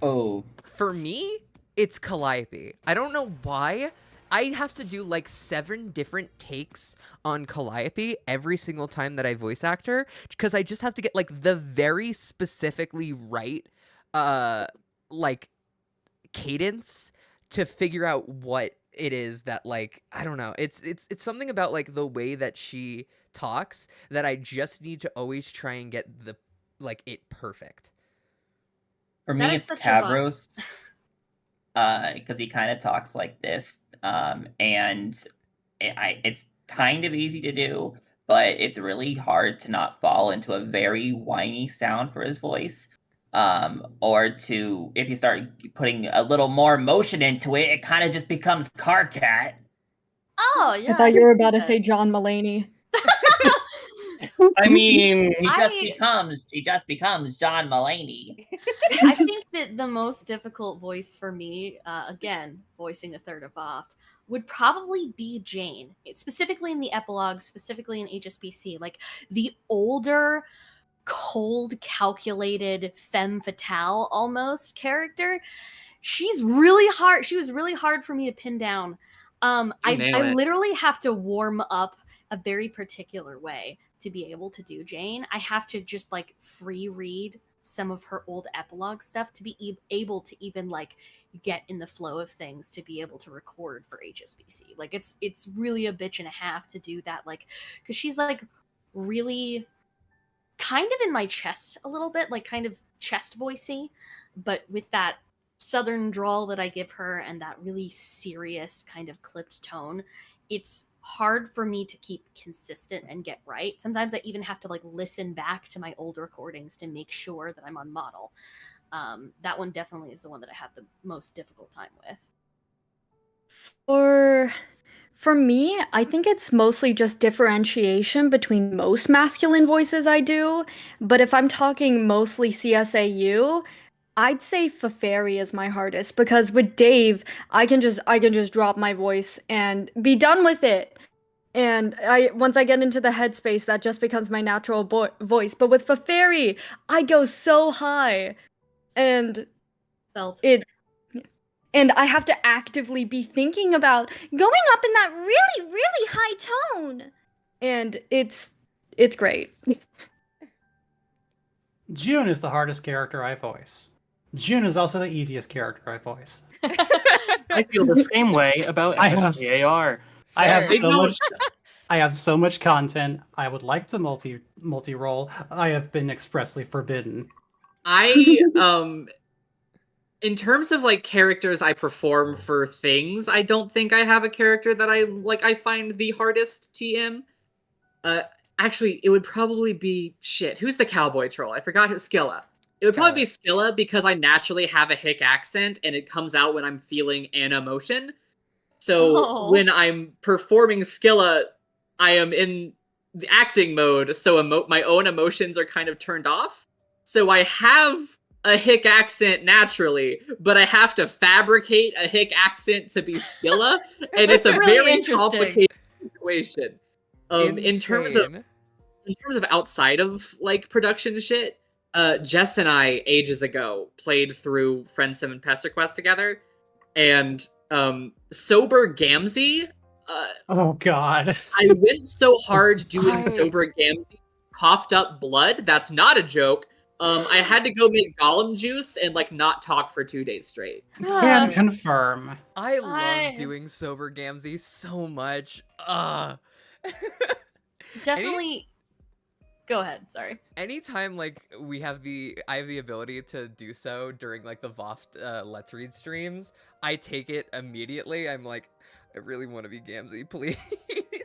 Oh, For me, it's Calliope. I don't know why. I have to do 7 different takes on Calliope every single time that I voice act her, because I just have to get the very specifically right cadence to figure out what it is that I don't know. It's something about the way that she talks that I just need to always try and get it perfect. for That me is it's such a bummer. Tavros, because he kind of talks like this, and it's kind of easy to do, but it's really hard to not fall into a very whiny sound for his voice. Or if you start putting a little more emotion into it, it kind of just becomes car cat. Oh, yeah. I thought you were can see about to that. say John Mulaney. I mean, he I- just becomes John Mulaney. I think that the most difficult voice for me, again, voicing a third of VOFT, would probably be Jane. Specifically in the epilogue, specifically in HSBC. The older, cold, calculated, femme fatale almost character. She's really hard. She was really hard for me to pin down. I literally have to warm up a very particular way to be able to do Jane. I have to just free read some of her old epilogue stuff to be able to even get in the flow of things to be able to record for HSBC. It's really a bitch and a half to do that, because she's really kind of in my chest a little bit, kind of chest voicey, but with that southern drawl that I give her and that really serious kind of clipped tone, it's hard for me to keep consistent and get right. Sometimes I even have to listen back to my old recordings to make sure that I'm on model. That one definitely is the one that I have the most difficult time with. For me, I think it's mostly just differentiation between most masculine voices I do. But if I'm talking mostly CSAU, I'd say Feferi is my hardest, because with Dave, I can just drop my voice and be done with it. And once I get into the headspace, that just becomes my natural voice. But with Feferi, I go so high, and Felt. and I have to actively be thinking about going up in that really, really high tone. And it's great. June is the hardest character I voice. June is also the easiest character I voice. I feel the same way about I have- SPAR. I have Fair. so much. I have so much content. I would like to multi-role. I have been expressly forbidden. In terms of characters I perform for things, I don't think I have a character that I find the hardest TM. Actually, it would probably be who's the cowboy troll? I forgot who. Skilla. It would probably be Skilla, because I naturally have a hick accent and it comes out when I'm feeling an emotion. So when I'm performing Skilla, I am in the acting mode, so my own emotions are kind of turned off. So I have a hick accent naturally, but I have to fabricate a hick accent to be Skilla, and it's a Really very interesting. complicated situation. In terms of outside of production shit, Jess and I ages ago played through Friendsim and Pester Quest together, and Sober Gamzee. Oh God! I went so hard doing Sober Gamzee, coughed up blood. That's not a joke. I had to go make Gollum juice and not talk for 2 days straight. Can confirm. I love doing Sober Gamzee so much. Definitely. Go ahead. Sorry. Anytime like I have the ability to do so during like the VOFT Let's Read streams, I take it immediately. I'm like, I really want to be Gamzee, please.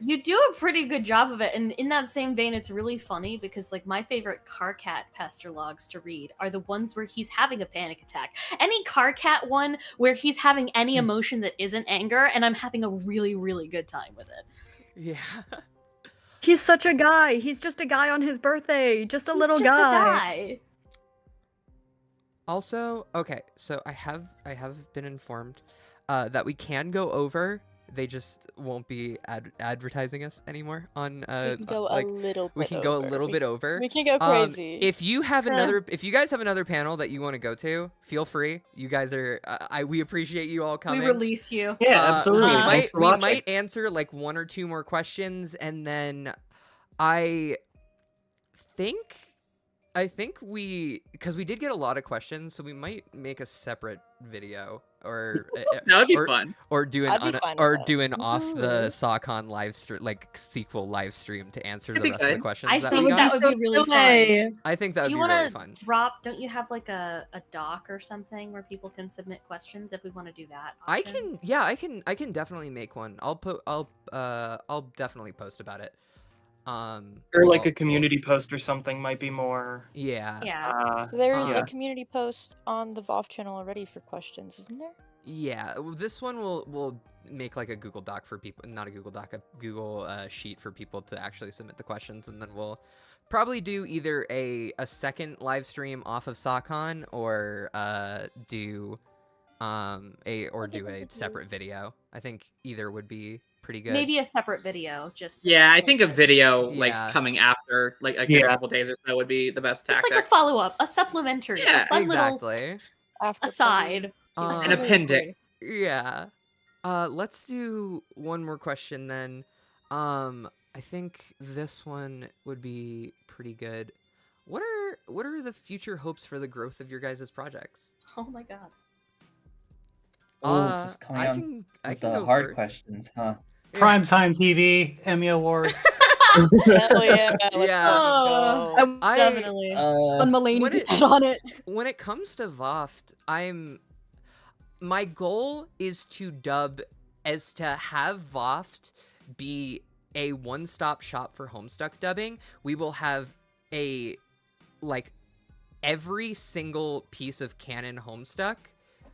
You do a pretty good job of it, and in that same vein, it's really funny because like my favorite Carcat pester logs to read are the ones where he's having a panic attack. Any Carcat one where he's having any emotion that isn't anger, and I'm having a really, really good time with it. Yeah. He's such a guy. He's just a guy on his birthday. Just a little He's just guy. a guy. Also, okay, so I have been informed that we can go over. They just won't be advertising us anymore on We can go like a little bit we can go a over. little bit over. We can go crazy. If you have if you guys have another panel that you want to go to, feel free. You guys are we appreciate you all coming. We release you. Yeah, absolutely. Thanks for We watching. might answer like 1 or 2 more questions, and then I think because we did get a lot of questions, so we might make a separate video or That would be fun. or do I'd be an fine with that. off the SAHCON live stream, like sequel live stream to answer That'd the be rest of the good. questions I that think we that got. would be really fun. I think that would Do be you really want fun. to drop? Don't you have like a doc or something where people can submit questions if we want to do that? I option? I can definitely make one. I'll definitely post about it. Or like well, a community post or something might be more. Yeah. Yeah. There's yeah. a community post on the VOFT channel already for questions, isn't there? Yeah, this one will make like a Google Doc for people, not a Google Doc, a Google sheet for people to actually submit the questions, and then we'll probably do either a second live stream off of SAHCON or do a separate video. I think either would be pretty good. Maybe a separate video. Just Yeah, I think a video like Yeah. coming after like a Yeah. couple days or so would be the best just tactic. like a follow up, a supplementary, Yeah, a fun little exactly. After aside. An appendix. Yeah. Let's do one more question then. I think this one would be pretty good. What are the future hopes for the growth of your guys' projects? Oh my god. Oh, just coming I on can with go the hard first. questions, huh? Primetime TV, Emmy Awards. Hell yeah, let's Yeah. Oh, fucking go. I- definitely. When Melanie when did it- that on it. When it comes to VOFT, my goal is to have VOFT be a one-stop shop for Homestuck dubbing. We will have every single piece of canon Homestuck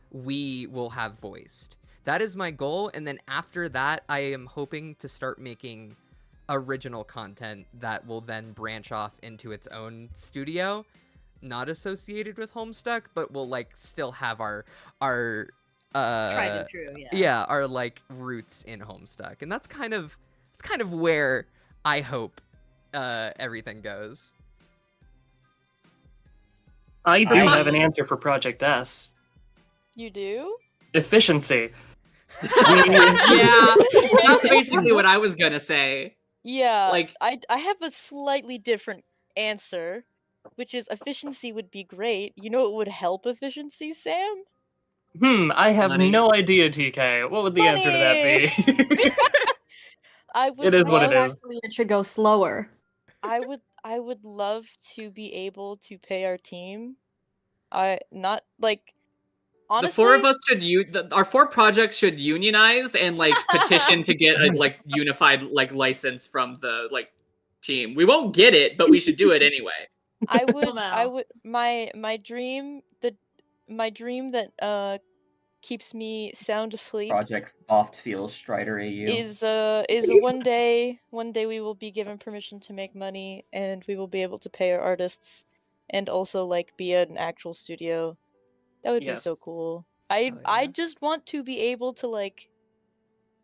we will have voiced. That is my goal, and then after that, I am hoping to start making original content that will then branch off into its own studio, not associated with Homestuck, but will still have our Tried and true, yeah. our roots in Homestuck, and that's kind of where I hope everything goes. I do have an answer for Project S. You do? Efficiency. Yeah, that's basically what I was gonna say. Yeah. Like- I have a slightly different answer, which is efficiency would be great. You know what would help efficiency, Sam? I have Money. no idea, TK. What would the answer to that be? I would It is what love, it is. Actually, it should go slower. I would love to be able to pay our team. Honestly, The four of us should our 4 projects should unionize and petition to get a unified license from the team. We won't get it, but we should do it anyway. I would Well, I now. would my dream that keeps me sound asleep Project Podfeels Strider AU. is one day we will be given permission to make money and we will be able to pay our artists and also be an actual studio. That would be so Yes. cool. Hell I yeah. just want to be able to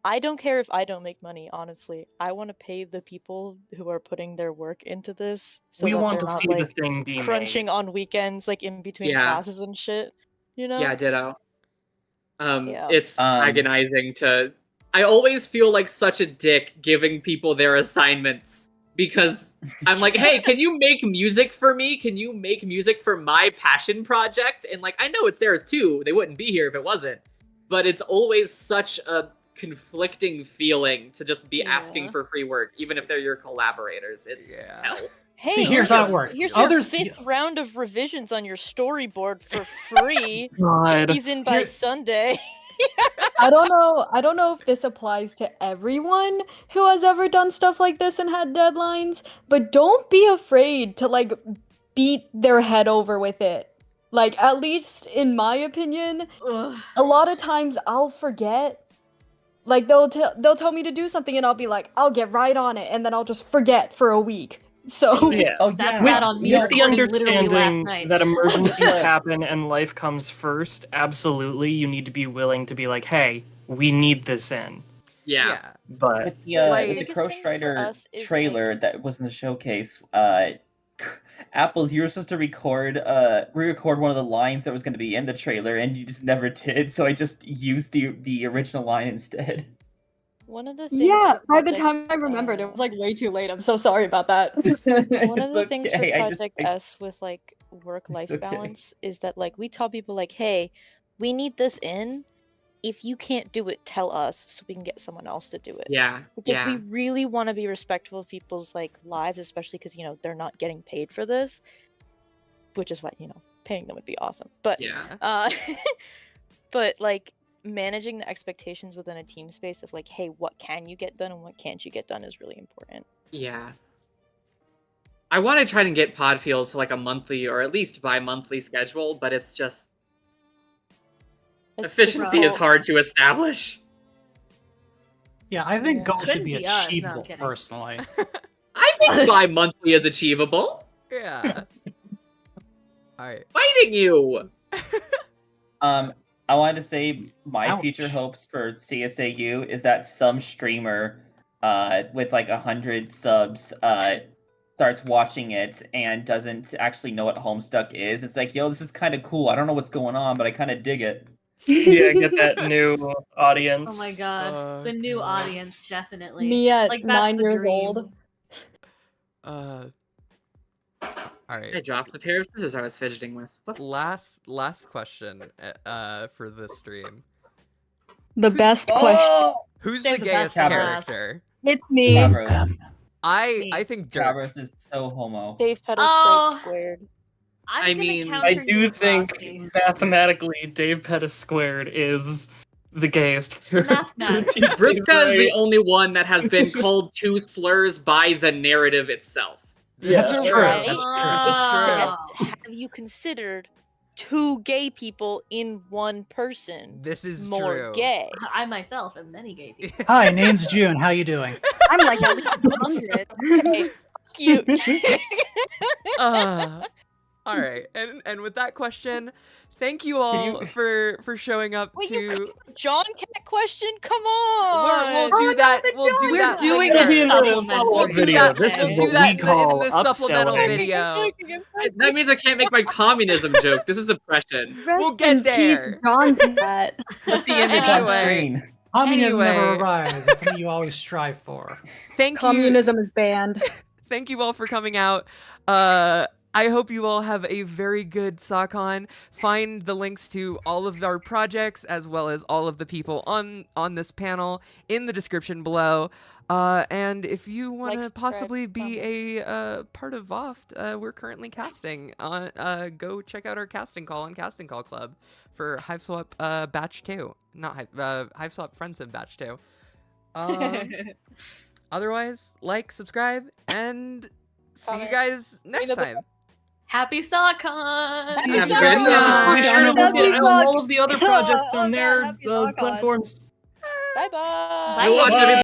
I don't care if I don't make money, honestly. I want to pay the people who are putting their work into this so We that want they're to not see the thing be crunching made. on weekends in between Yeah. classes and shit. You know? Yeah, ditto. Yeah. It's agonizing to. I always feel like such a dick giving people their assignments because I'm like, hey, can you make music for me? Can you make music for my passion project? And I know it's theirs too. They wouldn't be here if it wasn't. But it's always such a conflicting feeling to just be asking Yeah. for free work, even if they're your collaborators. It's Yeah. hell. Hey, See, here's how it works. Here's Others- your 5th round of revisions on your storyboard for free. God. He's in by Here- Sunday. I don't know if this applies to everyone who has ever done stuff like this and had deadlines, but don't be afraid to like beat their head over with it. Like, at least in my opinion, Ugh. a lot of times I'll forget. Like, they'll tell me to do something and I'll be like, I'll get right on it, and then I'll just forget for a week. So Yeah. Oh That's yeah. bad on me With the recording literally last understanding night. that emergencies happen and life comes first, absolutely, you need to be willing to be like, hey, we need this in. Yeah. But With the Like- with the Biggest Crow thing for Strider us is, trailer that was in the showcase, Apples, you were supposed to re-record one of the lines that was going to be in the trailer, and you just never did. So I just used the original line instead. One of the things yeah, for by the Project, time I remembered, it was like way too late. I'm so sorry about that. one of It's the things for okay, I just- Project I- S with like work-life okay. balance is that like we tell people like, hey, we need this in. If you can't do it, tell us so we can get someone else to do it. Yeah. Because Yeah. we really want to be respectful of people's like lives, especially because they're not getting paid for this, which is why paying them would be awesome. But Yeah. but like managing the expectations within a team space of like, hey, what can you get done and what can't you get done is really important. Yeah. I want to try and get Podfeels to like a monthly or at least bi-monthly schedule, but it's just It's efficiency is difficult. hard to establish. Yeah, I think Yeah. goals should Couldn't be be us, no, I'm achievable kidding. personally. I think bi-monthly is achievable. Yeah. All right. Fighting you. I wanted to say my Ouch. future hopes for CSAU is that some streamer with like 100 subs starts watching it and doesn't actually know what Homestuck is. It's like, yo, this is kind of cool. I don't know what's going on, but I kind of dig it. yeah, get that new audience. Oh my god. The new God. audience, definitely. Me at Like, that's 9 the years dream. old. All right. I dropped the pair of scissors I was fidgeting with. Whoops. Last question for this stream. The best question. Oh, Who's Save the the gayest best for last. character? It's me. Cabros. I think Dirk. Cabros is so homo. Dave Pedal Oh. squared. I'm I gonna mean, counter I do you, think Frosty. mathematically Dave Pettis squared is the gayest character. Mathematically. Vriska is the only one that has been called two slurs by the narrative itself. That's Yeah. true. Right. That's true. Ah. Except, have you considered 2 gay people in one person This is more true. gay? I myself am many gay people. Hi, name's June. How you doing? I'm like at least 100. Okay, fuck you. All right, and with that question, thank you all for showing up Wait, to. you John Cat question? Come We'll on. do that. We'll do We're that. doing That'll this be in the supplemental. follow-up do video. that. This We'll is do what that we in the call supplemental upselling. video. That means I can't make my communism joke. This is oppression. We'll Rest get in peace, there. John Cat. Put the image on Anyway. screen. Communism never Anyway. arrives. It's something you always strive for. Thank you. Communism is banned. Thank you all for coming out. I hope you all have a very good SAHCON. Find the links to all of our projects as well as all of the people on this panel in the description below. And if you want to subscribe, possibly be a part of VOFT, we're currently casting. Go check out our casting call on Casting Call Club for Hive Swap Batch 2. Not Hive Swap Friendship Batch 2. Otherwise, like, subscribe, and see you Comment. guys next the- time. Happy SAHCON! Happy Have a SAHCON! good night. Be sure to look Happy at Sock- all of the other projects Oh, on God, their happy SAHCON. platforms. Bye bye. Bye. Watch everybody.